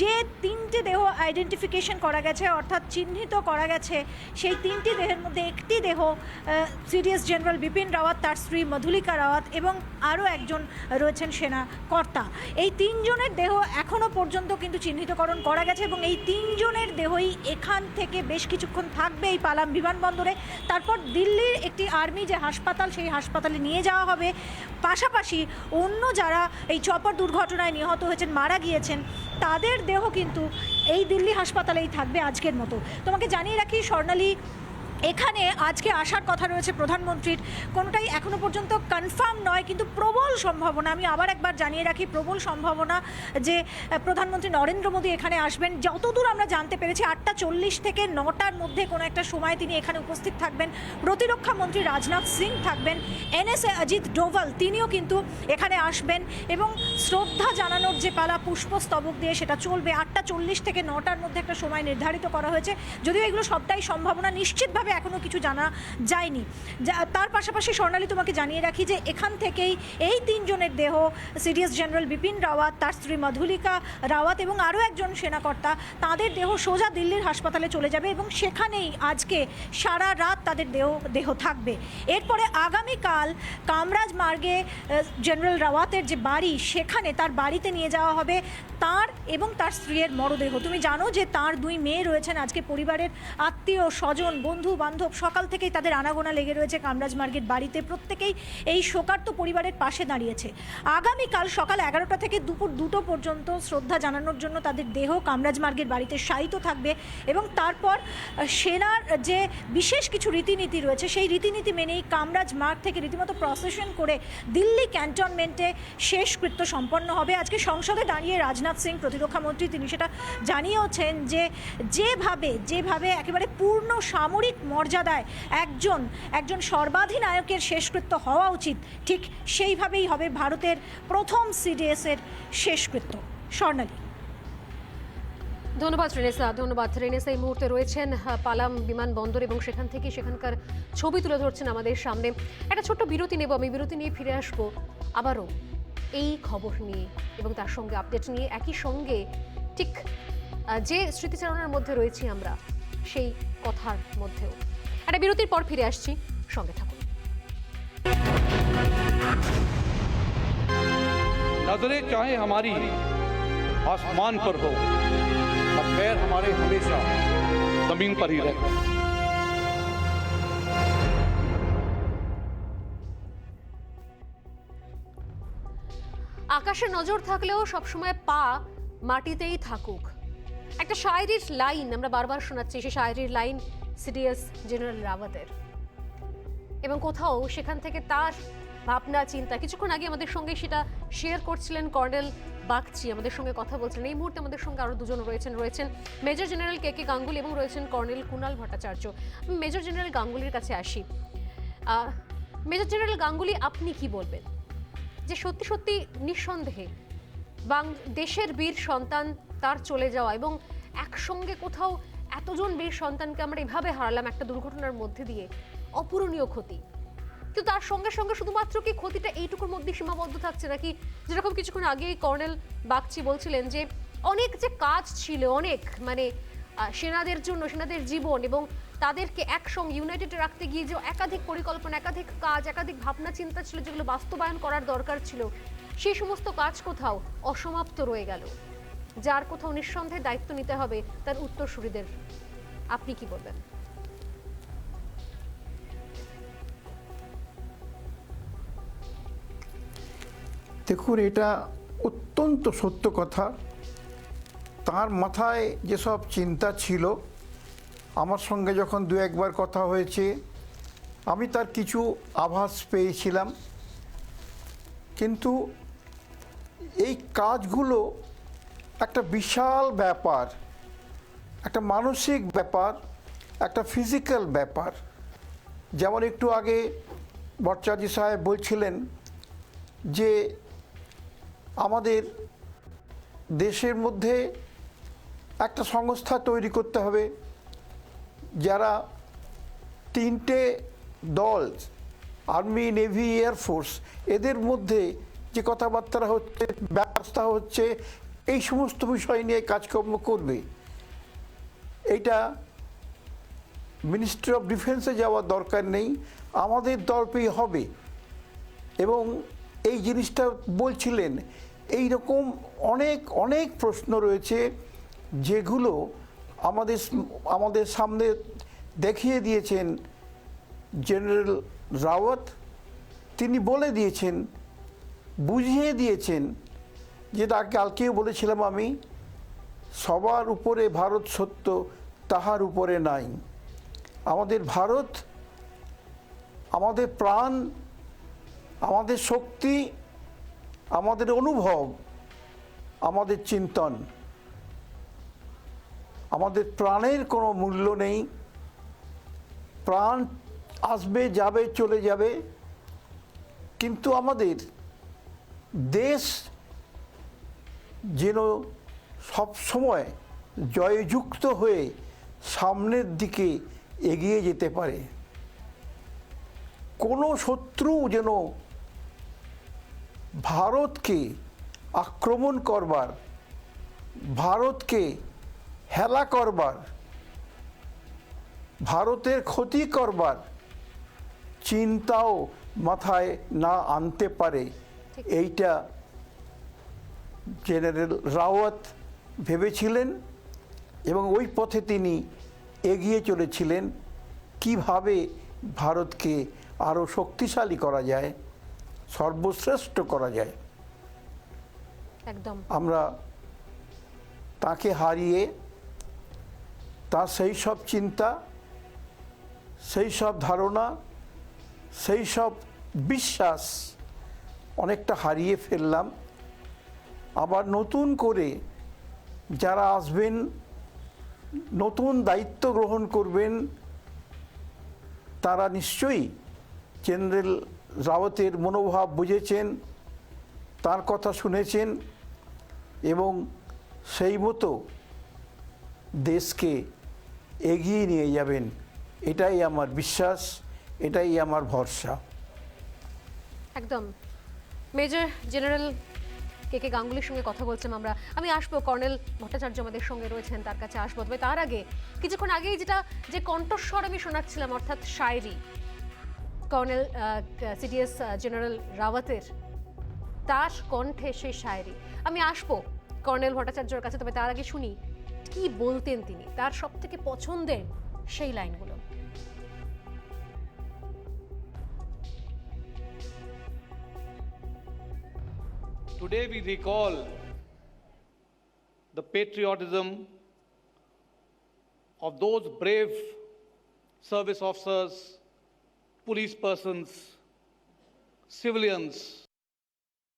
যে 3টে দেহ আইডেন্টিফিকেশন করা গেছে, অর্থাৎ চিহ্নিত করা গেছে, সেই 3টি দেহের মধ্যে একটি দেহ সিডিএস জেনারেল বিপিন রাওয়াত, তার স্ত্রী মধুলিকা রাওয়াত এবং আরও একজন রয়েছেন সেনা কর্তা। এই 3 জনের দেহ এখনও পর্যন্ত কিন্তু চিহ্নিতকরণ করা গেছে এবং এই 3 জনের দেহই এখান থেকে বেশ কিছুক্ষণ থাকবে এই পালাম বিমানবন্দরে। তারপর দিল্লির একটি আর্মি যে হাসপাতাল, সেই হাসপাতালে নিয়ে যাওয়া হবে। পাশাপাশি অন্য যারা এই চপার দুর্ঘটনায় নিহত হয়েছেন, মারা গিয়েছেন, তাদের দেহ কিন্তু এই দিল্লি হাসপাতালেই থাকবে আজকের মতো। তোমাকে জানিয়ে রাখি স্বর্ণালী, এখানে আজকে আসার কথা রয়েছে প্রধানমন্ত্রীর, কোনোটাই এখনো পর্যন্ত কনফার্ম নয়, কিন্তু প্রবল সম্ভাবনা, আমি আবার একবার জানিয়ে রাখি, প্রবল সম্ভাবনা যে প্রধানমন্ত্রী নরেন্দ্র মোদী এখানে আসবেন। যতদূর আমরা জানতে পেরেছি 8:40 থেকে 9টার মধ্যে কোনো একটা সময় তিনি এখানে উপস্থিত থাকবেন। প্রতিরক্ষা মন্ত্রী রাজনাথ সিং থাকবেন, NSA অজিত ডোভাল তিনিও কিন্তু এখানে আসবেন এবং শ্রদ্ধা জানানোর যে পালা পুষ্পস্তবক দিয়ে সেটা চলবে। 8:40 থেকে 9টার মধ্যে একটা সময় নির্ধারিত করা হয়েছে, যদিও এগুলো সবটাই সম্ভাবনা, নিশ্চিতভাবে এখনো কিছু জানা যায়নি। তার পাশাপাশি স্বর্ণালী, তোমাকে জানিয়ে রাখি যে এখান থেকেই এই 3 জনের দেহ সিডিএস জেনারেল বিপিন রাওয়াত, তার স্ত্রী মধুলিকা রাওয়াত এবং আরও একজন সেনাকর্তা, তাদের দেহ সোজা দিল্লির হাসপাতালে চলে যাবে এবং সেখানেই আজকে সারা রাত তাদের দেহ থাকবে। এরপরে আগামীকাল কামরাজ মার্গে জেনারেল রাওয়াতের যে বাড়ি, সেখানে সেখানে তার বাড়িতে নিয়ে যাওয়া হবে তার এবং তার স্ত্রীর মরদেহ। তুমি জানো যে তার 2 মেয়ে রয়েছেন, আজকে পরিবারের আত্মীয় স্বজন বন্ধু বান্ধব সকাল থেকেই তাদের আনাগোনা লেগে রয়েছে কামরাজ মার্গের বাড়িতে। প্রত্যেকেই এই শোকার্ত পরিবারের পাশে দাঁড়িয়েছে। আগামীকাল সকাল 11টা থেকে দুপুর 2টো পর্যন্ত শ্রদ্ধা জানানোর জন্য তাদের দেহ কামরাজ মার্গের বাড়িতে শায়িত থাকবে এবং তারপর সেনার যে বিশেষ কিছু রীতিনীতি রয়েছে সেই রীতিনীতি মেনেই কামরাজ মার্গ থেকে রীতিমতো প্রসেশন করে দিল্লি ক্যান্টনমেন্টে শেষকৃত্য সম্পন্ন হবে। আজকে সংসদে দাঁড়িয়ে রাজনাথ সিং প্রতিরক্ষা মন্ত্রী তিনি সেটা জানিয়েওছেন যে যেভাবে একেবারে পূর্ণ সামরিক মর্যাদায় একজন সর্বাধিনায়কের শেষকৃত্য হওয়া উচিত, ঠিক সেইভাবেই হবে ভারতের প্রথম সিডিএসের শেষকৃত্য। স্বর্ণালী। ধন্যবাদ রেনেসা। এই মুহূর্তে রয়েছেন পালাম বিমানবন্দর এবং সেখান থেকে সেখানকার ছবি তুলে ধরছেন আমাদের সামনে। একটা ছোট্ট বিরতি নেব, আমি বিরতি নিয়ে ফিরে আসবো আবারও এই খবর নিয়ে এবং তার সঙ্গে আপডেট নিয়ে, একই সঙ্গে ঠিক যে স্মৃতিচারণার মধ্যে রয়েছি আমরা সেই কথার মধ্যেও। একটা বিরতির পর ফিরে আসছি, সঙ্গে থাকুন। नजरें चाहे हमारी आसमान पर हो और पैर हमारे हमेशा जमीन पर ही रहे। আকাশে নজর থাকলেও সবসময় পা মাটিতেই থাকুক, একটা শায়রির লাইন আমরা বারবার শোনাচ্ছি। সেই শায়রির লাইন সিডিএস জেনারেল রাওয়াতের, এবং কোথাও সেখান থেকে তার ভাবনা চিন্তা। কিছুক্ষণ আগে আমাদের সঙ্গে সেটা শেয়ার করছিলেন কর্নেল বাগচি, আমাদের সঙ্গে কথা বলছেন। এই মুহূর্তে আমাদের সঙ্গে আরও দুজন রয়েছেন major general K K Ganguly এবং রয়েছেন colonel Kunal Bhattacharya. Major general গাঙ্গুলির কাছে আসি। মেজর জেনারেল গাঙ্গুলি, আপনি কি বলবেন যে সত্যি সত্যি নিঃসন্দেহে দেশের বীর সন্তান তার চলে যাওয়া এবং একসঙ্গে কোথাও এতজন বীর সন্তানকে আমরা এভাবে হারালাম একটা দুর্ঘটনার মধ্যে দিয়ে, অপূরণীয় ক্ষতি। কিন্তু তার সঙ্গে সঙ্গে শুধুমাত্র কি ক্ষতিটা এইটুকুর মধ্যে সীমাবদ্ধ থাকছে নাকি, যেরকম কিছুক্ষণ আগেই কর্নেল বাগচি বলছিলেন যে অনেক যে কাজ ছিল, অনেক মানে সেনাদের জন্য, সেনাদের জীবন এবং তাদেরকে একসঙ্গে ইউনাইটেড রাখতে গিয়ে যে একাধিক পরিকল্পনা, একাধিক কাজ, একাধিক ভাবনা চিন্তা ছিল যেগুলো বাস্তবায়ন করার দরকার ছিল, সেই সমস্ত কাজ কোথাও অসমাপ্ত রয়ে গেল, যার কোথাও নিঃসন্দেহে দায়িত্ব নিতে হবে তার উত্তরসূরিদের। আপনি কি বলবেন? দেখুন, এটা অত্যন্ত সত্য কথা। তার মাথায় যেসব চিন্তা ছিল, আমার সঙ্গে যখন দু একবার কথা হয়েছে আমি তার কিছু আভাস পেয়েছিলাম। কিন্তু এই কাজগুলো একটা বিশাল ব্যাপার, একটা মানসিক ব্যাপার, একটা ফিজিক্যাল ব্যাপার। যেমন একটু আগে ভট্টাচার্য সাহেব বলছিলেন যে আমাদের দেশের মধ্যে একটা সংস্থা তৈরি করতে হবে যারা 3টে দল, আর্মি, নেভি, এয়ারফোর্স, এদের মধ্যে যে কথাবার্তা হচ্ছে, ব্যবস্থা হচ্ছে, এই সমস্ত বিষয় নিয়ে কাজকর্ম করবে। এইটা মিনিস্ট্রি অফ ডিফেন্সে যাওয়ার দরকার নেই, আমাদের তরফেই হবে। এবং এই জিনিসটা বলছিলেন, এই রকম অনেক অনেক প্রশ্ন রয়েছে যেগুলো আমাদের সামনে দেখিয়ে দিয়েছেন জেনারেল রাওয়াত। তিনি বলে দিয়েছেন, বুঝিয়ে দিয়েছেন, যেটা কালকেও বলেছিলাম আমি, সবার উপরে ভারত সত্য, তাহার উপরে নাই। আমাদের ভারত, আমাদের প্রাণ, আমাদের শক্তি, আমাদের অনুভব, আমাদের চিন্তন। আমাদের প্রাণের কোনো মূল্য নেই। প্রাণ আসবে, যাবে, চলে যাবে, কিন্তু আমাদের দেশ যেন সব সময় জয়যুক্ত হয়ে সামনের দিকে এগিয়ে যেতে পারে। কোনো শত্রু যেন ভারতকে আক্রমণ করবার, ভারতকে হেলা করবার, ভারতের ক্ষতি করবার চিন্তাও মাথায় না আনতে পারে, এইটা জেনারেল রাওয়াত ভেবেছিলেন এবং ওই পথে তিনি এগিয়ে চলেছিলেন কিভাবে ভারতকে আরও শক্তিশালী করা যায়, সর্বশ্রেষ্ঠ করা যায়। একদম আমরা তাকে হারিয়ে তার সেই সব চিন্তা, সেই সব ধারণা, সেই সব বিশ্বাস অনেকটা হারিয়ে ফেললাম। আবার নতুন করে যারা আসবেন, নতুন দায়িত্ব গ্রহণ করবেন, তারা নিশ্চয়ই জেনারেল রাওয়াতের মনোভাব বুঝেছেন, তার কথা শুনেছেন এবং সেই মতো দেশকে এগিয়ে নিয়ে যাবেন। এটাই আমার বিশ্বাস, এটাই আমার ভরসা। একদম। মেজর জেনারেল কে গাঙ্গুলির সঙ্গে কথা বলছিলাম আমরা। আমি আসবো, কর্নেল ভট্টাচার্য আমাদের সঙ্গে রয়েছেন, তার কাছে আসবো। তবে তার আগে কিছুক্ষণ আগেই যে কণ্ঠস্বর আমি শোনাচ্ছিলাম, অর্থাৎ শায়রি, কর্নেল সিডিএস জেনারেল রাওয়াতের, তার কণ্ঠে সেই শায়রি। আমি আসবো কর্নেল ভট্টাচার্যর কাছে, তবে তার আগে শুনি কি বলতেন তিনি, তার সব থেকে পছন্দের সেই লাইনগুলো। Today we recall the patriotism of those brave service officers, police persons, civilians.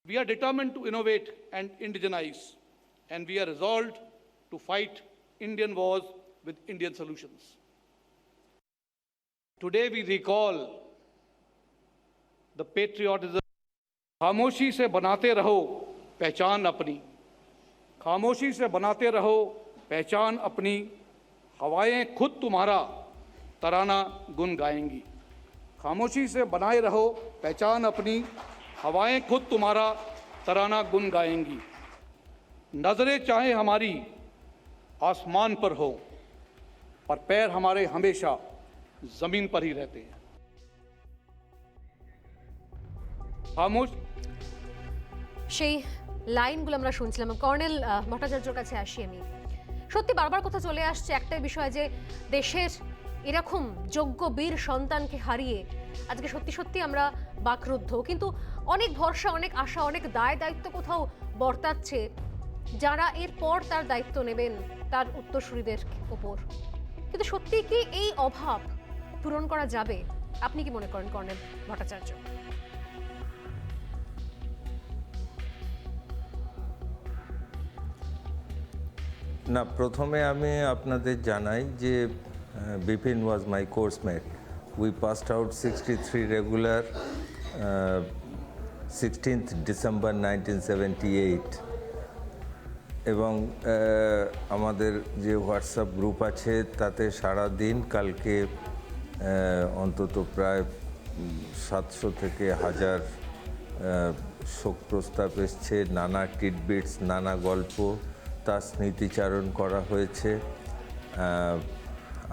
We are determined to innovate and indigenize, and we are resolved to fight Indian wars with Indian solutions. Today we recall the patriotism. खामोशी से बनाते रहो पहचान अपनी, खामोशी से बनाते रहो पहचान अपनी, हवाएं खुद तुम्हारा तराना गुन गाएंगी। खामोशी से बनाए रहो पहचान अपनी, हवाएं खुद तुम्हारा तराना गुन गाएंगी। नजरें चाहे हमारी आसमान पर हो, पर पैर हमारे हमेशा जमीन पर ही रहते हैं। खामोश সেই লাইনগুলো আমরা শুনছিলাম। কর্নেল ভট্টাচার্যর কাছে আসি আমি। সত্যি বারবার কথা চলে আসছে একটাই বিষয়, যে দেশের এরকম যোগ্য বীর সন্তানকে হারিয়ে আজকে সত্যি সত্যি আমরা বাকরুদ্ধ। কিন্তু অনেক ভরসা, অনেক আশা, অনেক দায়িত্ব কোথাও বর্তাচ্ছে যারা এরপর তার দায়িত্ব নেবেন তার উত্তরসূরিদের ওপর। কিন্তু সত্যি কি এই অভাব পূরণ করা যাবে? আপনি কি মনে করেন কর্নেল ভট্টাচার্য? না, প্রথমে আমি আপনাদের জানাই যে Bipin was my coursemate. We passed out 63 regular 16th December 1978, এবং আমাদের যে হোয়াটসঅ্যাপ গ্রুপ আছে তাতে সারা দিন কালকে অন্তত প্রায় 700 থেকে 1000 শোক প্রস্তাব এসছে, নানা টিডবিটস, নানা গল্প, তার স্মৃতিচারণ করা হয়েছে।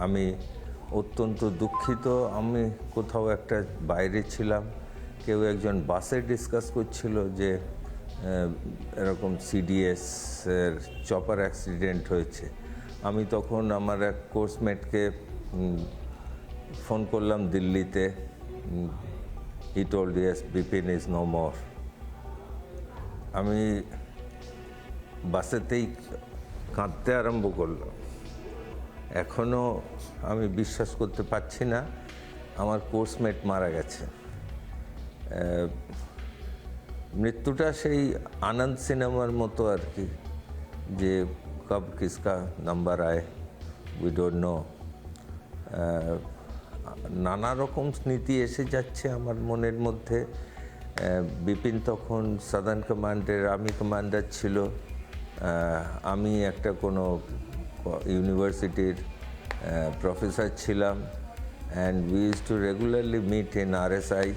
আমি অত্যন্ত দুঃখিত। আমি কোথাও একটা বাইরে ছিলাম, কেউ একজন বাসে ডিসকাস করছিল যে এরকম সিডিএসের চপার অ্যাক্সিডেন্ট হয়েছে। আমি তখন আমার এক কোর্সমেটকে ফোন করলাম দিল্লিতে। He told yes, Bipin is no more. আমি বাসেতেই কাঁদতে আরম্ভ করলাম। এখনও আমি বিশ্বাস করতে পারছি না আমার কোর্সমেট মারা গেছে। মৃত্যুটা সেই আনন্দ সিনেমার মতো আর কি, যে কব কিসকা নাম্বার আয় উই ডোন্ট নো। নানা রকম স্মৃতি এসে যাচ্ছে আমার মনের মধ্যে। বিপিন তখন সাদার্ন কমান্ডের আর্মি কমান্ডার ছিল, আমি একটা কোনো ইউনিভার্সিটির প্রফেসর ছিলাম, and we use to regularly meet in RSI.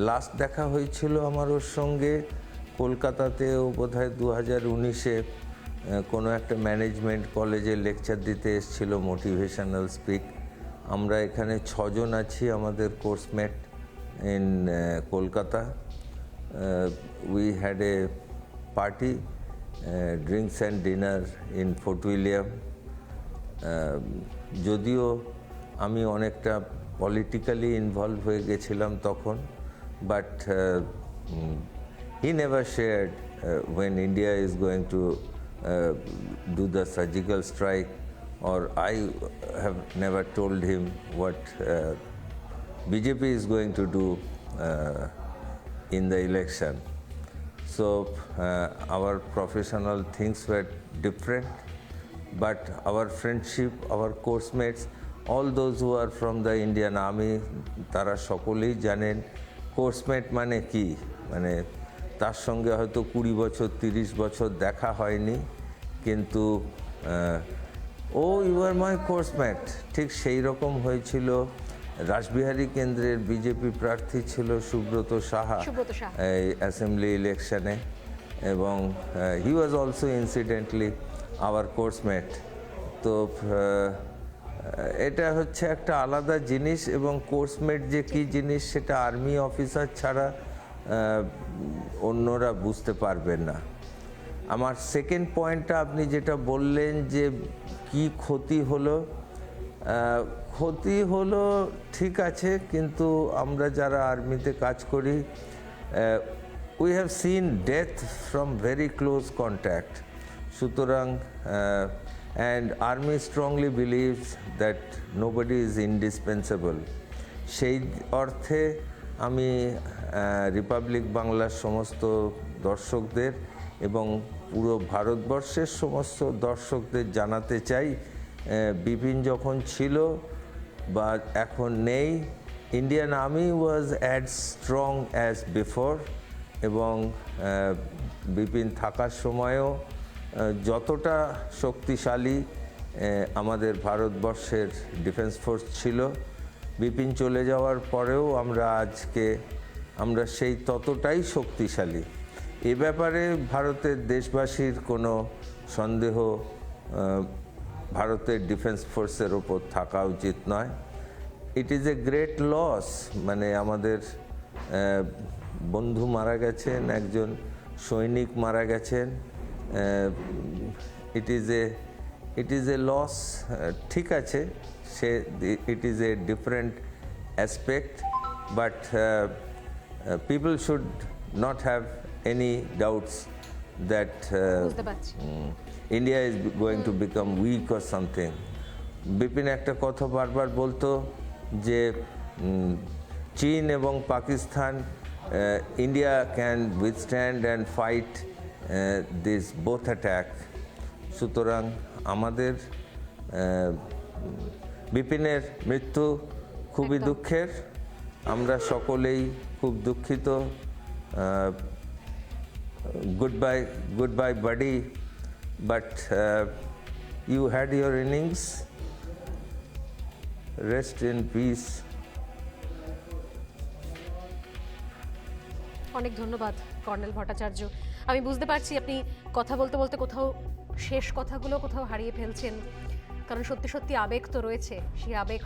Last দেখা হয়েছিল আমার ওর সঙ্গে কলকাতাতেও বোধহয় 2019-এ কোনো একটা ম্যানেজমেন্ট কলেজে লেকচার দিতে এসেছিল, মোটিভেশনাল স্পিক। আমরা এখানে 6 জন আছি আমাদের coursemate in Kolkata. We had a party drinks and dinner in fort William. যদিও আমি অনেকটা পলিটিক্যালি ইনভলভ হয়ে গেছিলাম তখন, but he never shared when India is going to do the surgical strike, or I have never told him what BJP is going to do in the election. So our professional things were different, but our friendship, our course mates, all those who are from the Indian Army, তারা সকলেই জানেন coursemate মানে কি। মানে তার সঙ্গে হয়তো 20 বছর 30 বছর দেখা হয়নি, কিন্তু ও ইউ আর মাই কোর্সমেট, ঠিক সেই রকম হয়েছিল। রাসবিহারী কেন্দ্রের বিজেপি প্রার্থী ছিল সুব্রত সাহা এই অ্যাসেম্বলি ইলেকশনে, এবং he was also incidentally our coursemate. তো এটা হচ্ছে একটা আলাদা জিনিস, এবং কোর্সমেট যে কী জিনিস সেটা আর্মি অফিসার ছাড়া অন্যরা বুঝতে পারবেন না। আমার সেকেন্ড পয়েন্টটা আপনি যেটা বললেন যে কি ক্ষতি হলো, ক্ষতি হলো ঠিক আছে, কিন্তু আমরা যারা আর্মিতে কাজ করি, we have seen death from very close contact. সুতরাং and army strongly believes that nobody is indispensable. সেই অর্থে আমি রিপাবলিক বাংলার সমস্ত দর্শকদের এবং পুরো ভারতবর্ষের সমস্ত দর্শকদের জানাতে চাই, বিপিন যখন ছিল বা এখন নেই, Indian army was as strong as before, এবং বিপিন থাকার সময়ও যতটা শক্তিশালী আমাদের ভারতবর্ষের ডিফেন্স ফোর্স ছিল, বিপিন চলে যাওয়ার পরেও আমরা সেই ততটাই শক্তিশালী। এ ব্যাপারে ভারতের দেশবাসীর কোনো সন্দেহ ভারতের ডিফেন্স ফোর্সের ওপর থাকা উচিত নয়। It is a great loss, মানে আমাদের বন্ধু মারা গেছেন, একজন সৈনিক মারা গেছেন, ইট ইজ এ লস। ঠিক আছে, it is a different aspect, but people should not have any doubts that India is going to become weak or something. Bipin একটা কথা বারবার বলতো যে চীন এবং Pakistan, India can withstand and fight this both attack. সুতরাং আমাদের বিপিনের মৃত্যু খুবই দুঃখের, আমরা সকলেই খুব দুঃখিত। Good bye buddy, but you had your innings, rest in peace. অনেক ধন্যবাদ কর্নেল ভট্টাচার্য। আমি বুঝতে পারছি আপনি কথা বলতে বলতে কোথাও শেষ কথাগুলো কোথাও হারিয়ে ফেলছেন, কারণ সত্যি সত্যি আবেগ তো রয়েছে, সেই আবেগ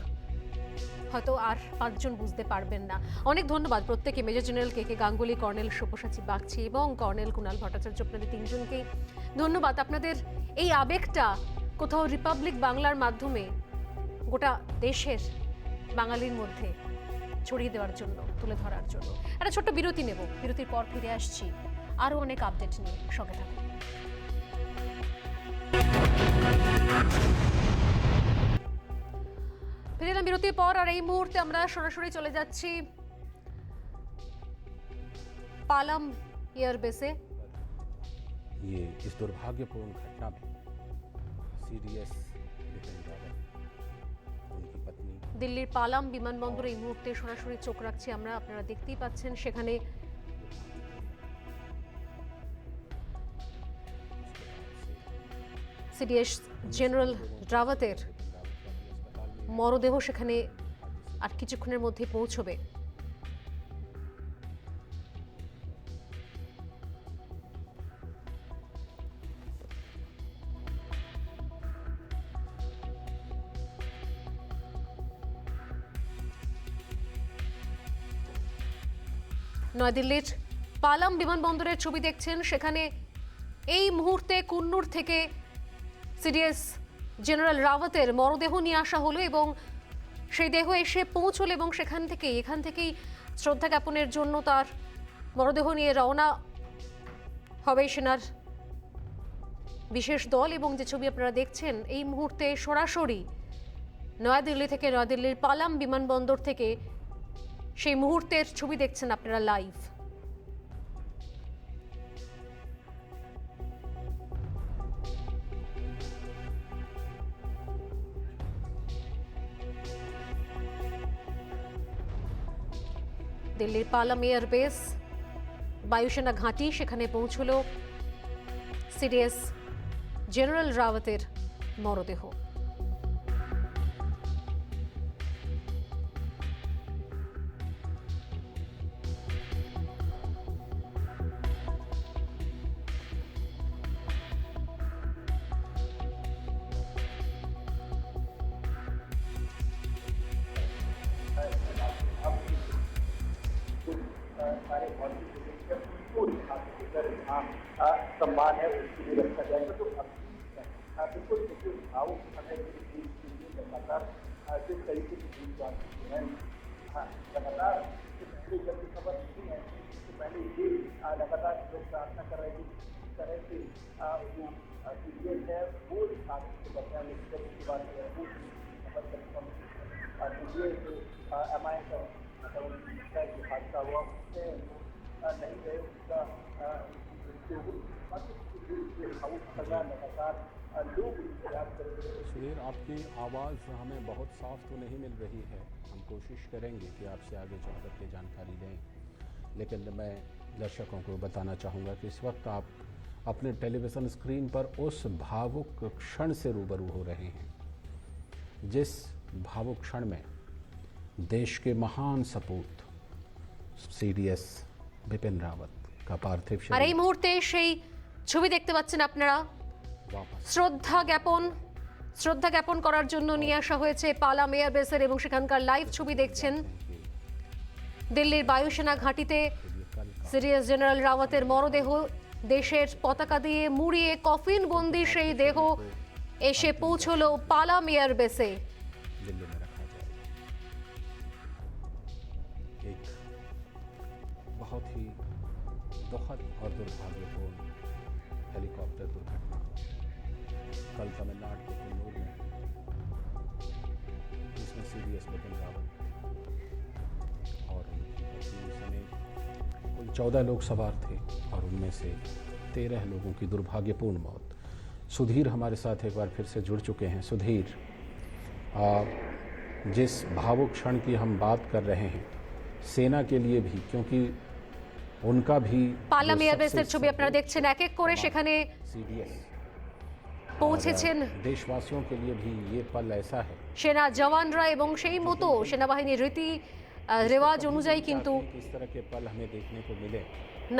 হয়তো আর 5 জন বুঝতে পারবেন না। অনেক ধন্যবাদ প্রত্যেকে, মেজর জেনারেল কে গাঙ্গুলি, কর্নেল সব্যসাচী বাগচি এবং কর্নেল কুণাল ভট্টাচার্য, আপনাদের 3 জনকেই ধন্যবাদ। আপনাদের এই আবেগটা কোথাও রিপাবলিক বাংলার মাধ্যমে গোটা দেশের বাঙালির মধ্যে ছড়িয়ে দেওয়ার জন্য, তুলে ধরার জন্য। একটা ছোট্ট বিরতি নেব, বিরতির পর ফিরে আসছি আরও অনেক আপডেট নিয়ে, সঙ্গে থাকুন। ফিরে এলাম বিরতির পর, আর এই মুহূর্তে আমরা সরাসরি চলে যাচ্ছি পালাম এয়ারবেসে। ये इस दुर्भाग्यपूर्ण घटना में सीडीएस बिपिन रावत, उनकी पत्नी, দিল্লির পালাম বিমানবন্দরে এই মুহূর্তে সরাসরি চোখ রাখছি আমরা, আপনারা দেখতেই পাচ্ছেন সেখানে সিডিএস জেনারেল রাওয়াতের মরদেহ সেখানে আর কিছুক্ষণের মধ্যে পৌঁছবে। নয়াদিল্লির পালাম বিমানবন্দরের ছবি দেখছেন, সেখানে এই মুহূর্তে কুন্নুর থেকে সিডিএস জেনারেল রাওয়াতের মরদেহ নিয়ে আসা হলো এবং সেই দেহ এসে পৌঁছলো এবং এখান থেকেই শ্রদ্ধা জ্ঞাপনের জন্য তার মরদেহ নিয়ে রওনা হবে সেনার বিশেষ দল। এবং যে ছবি আপনারা দেখছেন এই মুহূর্তে সরাসরি নয়াদিল্লি থেকে, নয়াদিল্লির পালাম বিমানবন্দর থেকে সেই মুহূর্তের ছবি দেখছেন আপনারা লাইভ। দিল্লির পালাম এয়ারবেস বায়ুসেনা ঘাঁটি, সেখানে পৌঁছলো সিডিএস জেনারেল রাওয়াতের মরদেহ। सम्मान है उसकी भी रक्षा जाएगा। तो बिल्कुल देखिए भावुक समय लगातार जिस तरीके की बात है लगातार पहले जब खबर नहीं है तो पहले ये लगातार लोग प्रार्थना कर रहे थे इस तरह से जो सीरियस है वो बचा, लेकिन जब उसकी बात है वो MI का जो हादसा हुआ उससे नहीं गए, उसका सुधीर, आपकी आवाज़ हमें बहुत साफ तो नहीं मिल रही है। हम कोशिश करेंगे कि आपसे आगे चल कर के जानकारी लें, लेकिन मैं दर्शकों को बताना चाहूँगा कि इस वक्त आप अपने टेलीविज़न स्क्रीन पर उस भावुक क्षण से रूबरू हो रहे हैं जिस भावुक क्षण में देश के महान सपूत सीडीएस बिपिन रावत का पार्थिव আর এই মুহূর্তে সেই ছবি দেখতে পাচ্ছেন আপনারা। শ্রদ্ধা জ্ঞাপন করার জন্য নিয়ে আসা হয়েছে পালাম এয়ারবেসের এবং সেখানকার লাইভ ছবি দেখছেন। দিল্লির বায়ুসেনা ঘাঁটিতে সিডিএস জেনারেল রাওয়াতের মরদেহ দেশের পতাকা দিয়ে মুড়িয়ে কফিন বন্দি সেই দেহ এসে পৌঁছলো পালাম এয়ারবেসে। दिल्ली में रखा जाएगा। एक बहुत ही दुखद और दुर्भाग्यपूर्ण हेलीकॉप्टर दुर्घटना कल तमिलनाडु के कुन्नूर में, जिसमें सीडीएस बिपिन रावत और उनकी पत्नी समेत कुल 14 लोग सवार थे और उनमें से 13 लोगों की दुर्भाग्यपूर्ण मौत। सुधीर हमारे साथ एक बार फिर से जुड़ चुके हैं। सुधीर, जिस भावुक क्षण की हम बात कर रहे हैं सेना के लिए भी, क्योंकि उनका भी পালাম এয়ারবেসের ছবি আপনারা দেখছেন, এক এক করে সেখানে सीडीएस পৌঁছেছেন देशवासियों के लिए भी ये पल ऐसा है সেনা জওয়ানরা এবং সেই মতো সেনাবাহিনীর রীতি রেওয়াজ অনুযায়ী কিন্তু इस तरह के पल हमें देखने को मिले।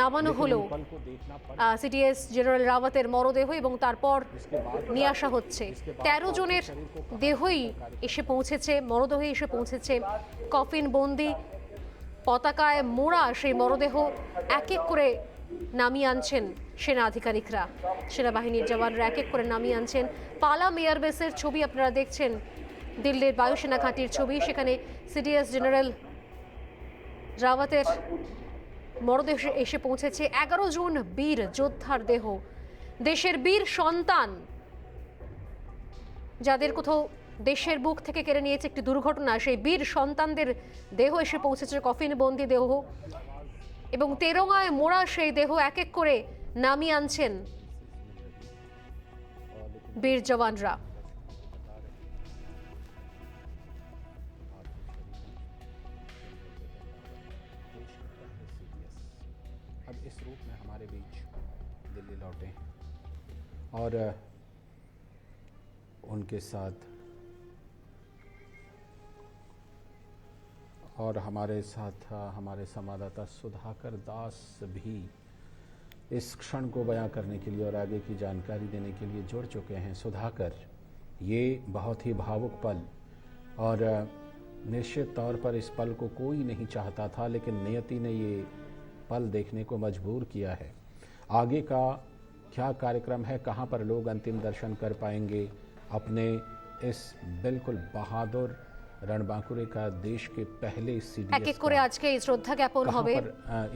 নামানো হলো पल को देखना पड़ সিডিএস জেনারেল রাওয়াতের মরদেহ এবং তারপর নিয়ে আসা হচ্ছে 13 জনের দেহই এসে পৌঁছেছে, মরদেহ এসে পৌঁছেছে কফিন বন্দি পতাকায় মোড়া সেই মরদেহ এক এক করে নামিয়ে আনছেন সেনা আধিকারিকরা, সেনাবাহিনীর জওয়ানরা এক এক করে নামিয়ে আনছেন। পালাম এয়ারবেসের ছবি আপনারা দেখছেন, দিল্লির বায়ুসেনা ঘাঁটির ছবি, সেখানে সিডিএস জেনারেল রাওয়াতের মরদেহ এসে পৌঁছেছে। 11 জন বীর যোদ্ধার দেহ, দেশের বীর সন্তান যাদের কোথাও দেশের বুক থেকে কেড়ে নিয়েছে একটি দুর্ঘটনা, সেই বীর সন্তানদের দেহ এসে পৌঁছেছে, কফিন বন্দি দেহ এবং তেরঙ্গায় মোড়া সেই দেহ এক এক করে নামিয়ে আনছেন বীর জওয়ানরা। अब इस रूप में हमारे बीच दिल्ली लौटे हैं और उनके साथ हमारे संवाददाता सुधाकर दास भी इस क्षण को बयां करने के लिए और आगे की जानकारी देने के लिए जुड़ चुके हैं। सुधाकर, ये बहुत ही भावुक पल और निश्चित तौर पर इस पल को कोई नहीं चाहता था, लेकिन नियति ने ये पल देखने को मजबूर किया है। आगे का क्या कार्यक्रम है, कहाँ पर लोग अंतिम दर्शन कर पाएंगे अपने इस बिल्कुल बहादुर रणबांकुरे का देश के पहले सीडीएस এক এক করে আজকে এই শ্রদ্ধা জ্ঞাপন হবে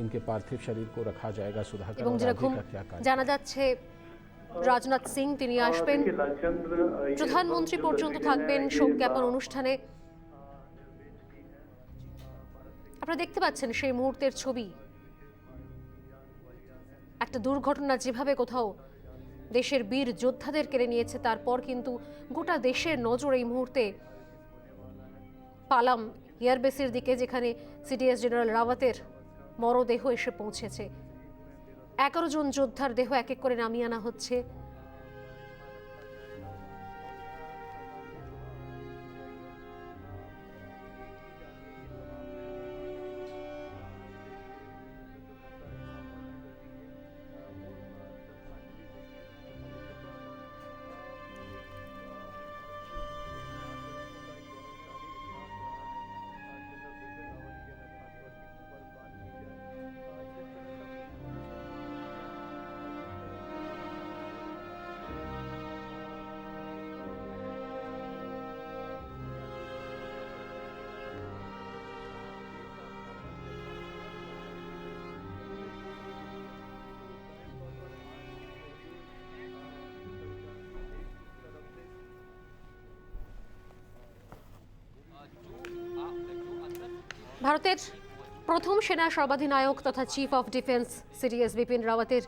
इनके पार्थिव शरीर को रखा जाएगा। सुधाकर এবং और যেরকম आगे का क्या कार्य? জানা যাচ্ছে রাজনাথ সিং তিনি আসবেন, প্রধানমন্ত্রী পর্যন্ত থাকবেন শোক জ্ঞাপন অনুষ্ঠানে। আপনারা দেখতে পাচ্ছেন সেই মুহূর্তের ছবি, একটা দুর্ঘটনা যেভাবে কোথাও দেশের বীর যোদ্ধাদের কেড়ে নিয়েছে, তারপর কিন্তু গোটা দেশের নজর এই মুহূর্তে পালাম এয়ারবেসের দিকে, যেখানে সিডিএস জেনারেল রাওয়াতের মরদেহ এসে পৌঁছেছে। 11 জন যোদ্ধার দেহ এক এক করে নামিয়ে আনা হচ্ছে। ভারতের প্রথম সেনা সর্বাধিনায়ক তথা chief of defence CDS Bipin রাওয়াতের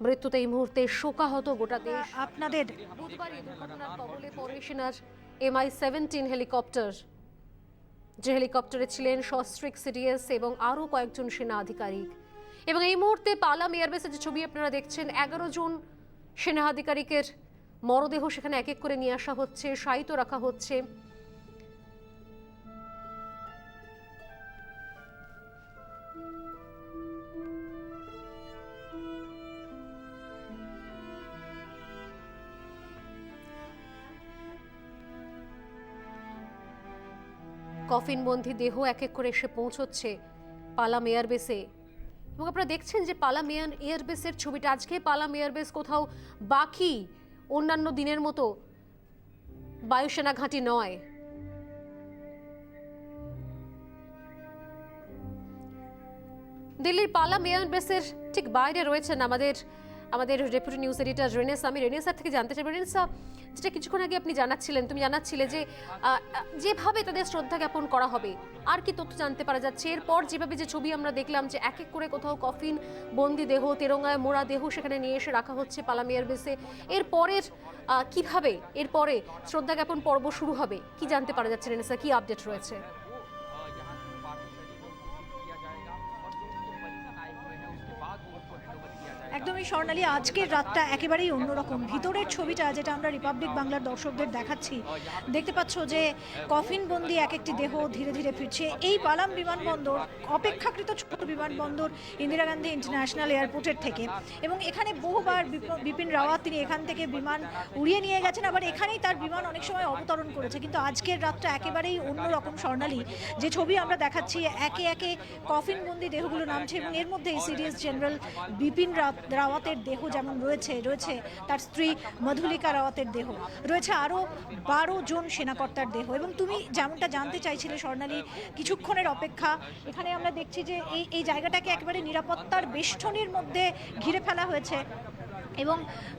মৃত্যুতে এই মুহূর্তে শোকাহত গোটা দেশ। আপনাদের বুধবার এই দুর্ঘটনার কবলে পড়ে সেনার MI-17 হেলিকপ্টার, যে হেলিকপ্টারে ছিলেন সস্ত্রীক সিডিএস এবং আরও কয়েকজন সেনা আধিকারিক। এবং এই মুহূর্তে পালাম এয়ারবেসের যে ছবি আপনারা দেখছেন, 11 জন সেনা আধিকারিকের মরদেহ সেখানে এক এক করে নিয়ে আসা হচ্ছে, শায়িত রাখা হচ্ছে। কফিনবন্দি দেহ এক এক করে এসে পৌঁছচ্ছে পালাম এয়ারবেসে। এবং আপনারা দেখছেন যে পালাম এয়ারবেসের ছবিটা, আজকে পালাম এয়ারবেস কোথাও বাকি অন্যান্য দিনের মতো বায়ুসেনা ঘাঁটি নয়। দিল্লির পালাম এয়ারবেসের ঠিক বাইরে রয়েছেন আমাদের ডেপুটি নিউজ এডিটর রেনেসা। আমি রেনেসার থেকে জানতে চাই, রেনেসা, যেটা কিছুক্ষণ আগে আপনি তুমি জানাচ্ছিলে যে যেভাবে তাদের শ্রদ্ধা জ্ঞাপন করা হবে, আর কি তথ্য জানতে পারা যাচ্ছে? এরপর যেভাবে যে ছবি আমরা দেখলাম যে এক এক করে কোথাও কফিন বন্দি দেহ, তেরঙ্গায় মোড়া দেহ সেখানে নিয়ে এসে রাখা হচ্ছে পালাম এয়ারবেসে, এরপরের কিভাবে এরপরে শ্রদ্ধা জ্ঞাপন পর্ব শুরু হবে, কি জানতে পারা যাচ্ছে রেনেসা, কি আপডেট রয়েছে? একদমই স্বর্ণালী, আজকের রাতটা একেবারেই অন্যরকম। ভিতরের ছবিটা যেটা আমরা রিপাবলিক বাংলার দর্শকদের দেখাচ্ছি, দেখতে পাচ্ছ যে কফিনবন্দি এক একটি দেহ ধীরে ধীরে ফিরছে। এই পালাম বিমানবন্দর অপেক্ষাকৃত ছোট বিমানবন্দর ইন্দিরা গান্ধী ইন্টারন্যাশনাল এয়ারপোর্টের থেকে, এবং এখানে বহুবার বিপিন রাওয়াত তিনি এখান থেকে বিমান উড়িয়ে নিয়ে গেছেন, আবার এখানেই তার বিমান অনেক সময় অবতরণ করেছে। কিন্তু আজকের রাতটা একেবারেই অন্যরকম স্বর্ণালী। যে ছবি আমরা দেখাচ্ছি, একে একে কফিনবন্দি দেহগুলো নামছে, এবং এর মধ্যে সিডিএস জেনারেল বিপিন রাওয়াতের দেহ যেমন রয়েছে তার স্ত্রী মধুলিকা রাওয়াতের দেহ রয়েছে, আরও 12 জন সেনাকর্তার দেহ। এবং তুমি যেমনটা জানতে চাইছিলে স্বর্ণালী, কিছুক্ষণের অপেক্ষা। এখানে আমরা দেখছি যে এই জায়গাটাকে একেবারে নিরাপত্তার বেষ্টনীর মধ্যে ঘিরে ফেলা হয়েছে, এবং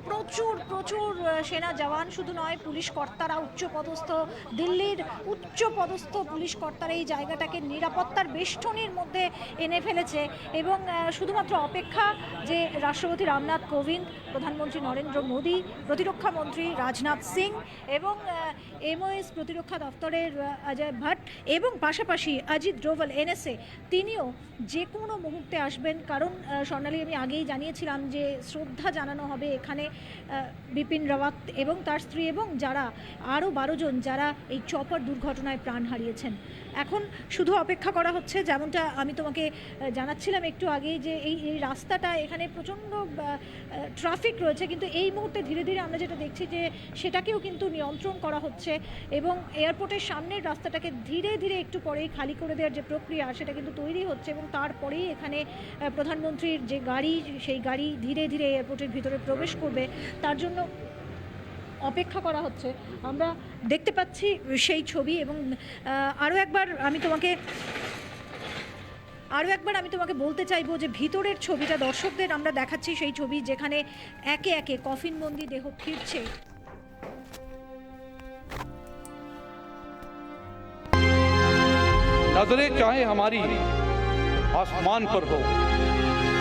প্রচুর সেনা জওয়ান শুধু নয়, পুলিশ কর্তারা উচ্চপদস্থ, দিল্লির উচ্চপদস্থ পুলিশ কর্তারা এই জায়গাটাকে নিরাপত্তার বেষ্টনীর মধ্যে এনে ফেলেছে। এবং শুধুমাত্র অপেক্ষা যে রাষ্ট্রপতি রামনাথ কোবিন্দ, প্রধানমন্ত্রী নরেন্দ্র মোদী, প্রতিরক্ষা মন্ত্রী রাজনাথ সিং এবং MOS প্রতিরক্ষা দপ্তরের অজয় ভাট এবং পাশাপাশি অজিত ডোভাল NSA, তিনিও যে কোনো মুহূর্তে আসবেন। কারণ স্বর্ণালী, আমি আগেই জানিয়েছিলাম যে শ্রদ্ধা জানানো হবে এখানে বিপিন রাওয়াত এবং তার স্ত্রী এবং যারা আরও 12 জন যারা এই চপার দুর্ঘটনায় প্রাণ হারিয়েছেন। এখন শুধু অপেক্ষা করা হচ্ছে, যেমনটা আমি তোমাকে জানাচ্ছিলাম একটু আগেই, যে এই রাস্তাটা এখানে প্রচণ্ড ট্রাফিক রয়েছে, কিন্তু এই মুহূর্তে ধীরে ধীরে আমরা যেটা দেখছি যে সেটাকেও কিন্তু নিয়ন্ত্রণ করা হচ্ছে, এবং এয়ারপোর্টের সামনের রাস্তাটাকে ধীরে ধীরে একটু পরেই খালি করে দেওয়ার যে প্রক্রিয়া সেটা কিন্তু তৈরি হচ্ছে, এবং তারপরেই এখানে প্রধানমন্ত্রীর যে গাড়ি, সেই গাড়ি ধীরে ধীরে এয়ারপোর্টের ভিতরে ভেতরে প্রবেশ করবে তার জন্য অপেক্ষা করা হচ্ছে। আমরা দেখতে পাচ্ছি সেই ছবি এবং আরও একবার আমি তোমাকে বলতে চাইবো যে ভিতরের ছবিটা দর্শকদের আমরা দেখাচ্ছি, সেই ছবি যেখানে একে একে কফিনবন্দি দেহ ফিরছে। नजरें चाहे हमारी आसमान पर हो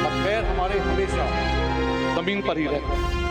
और पैर हमारे हमेशा जमीन पर ही रहे।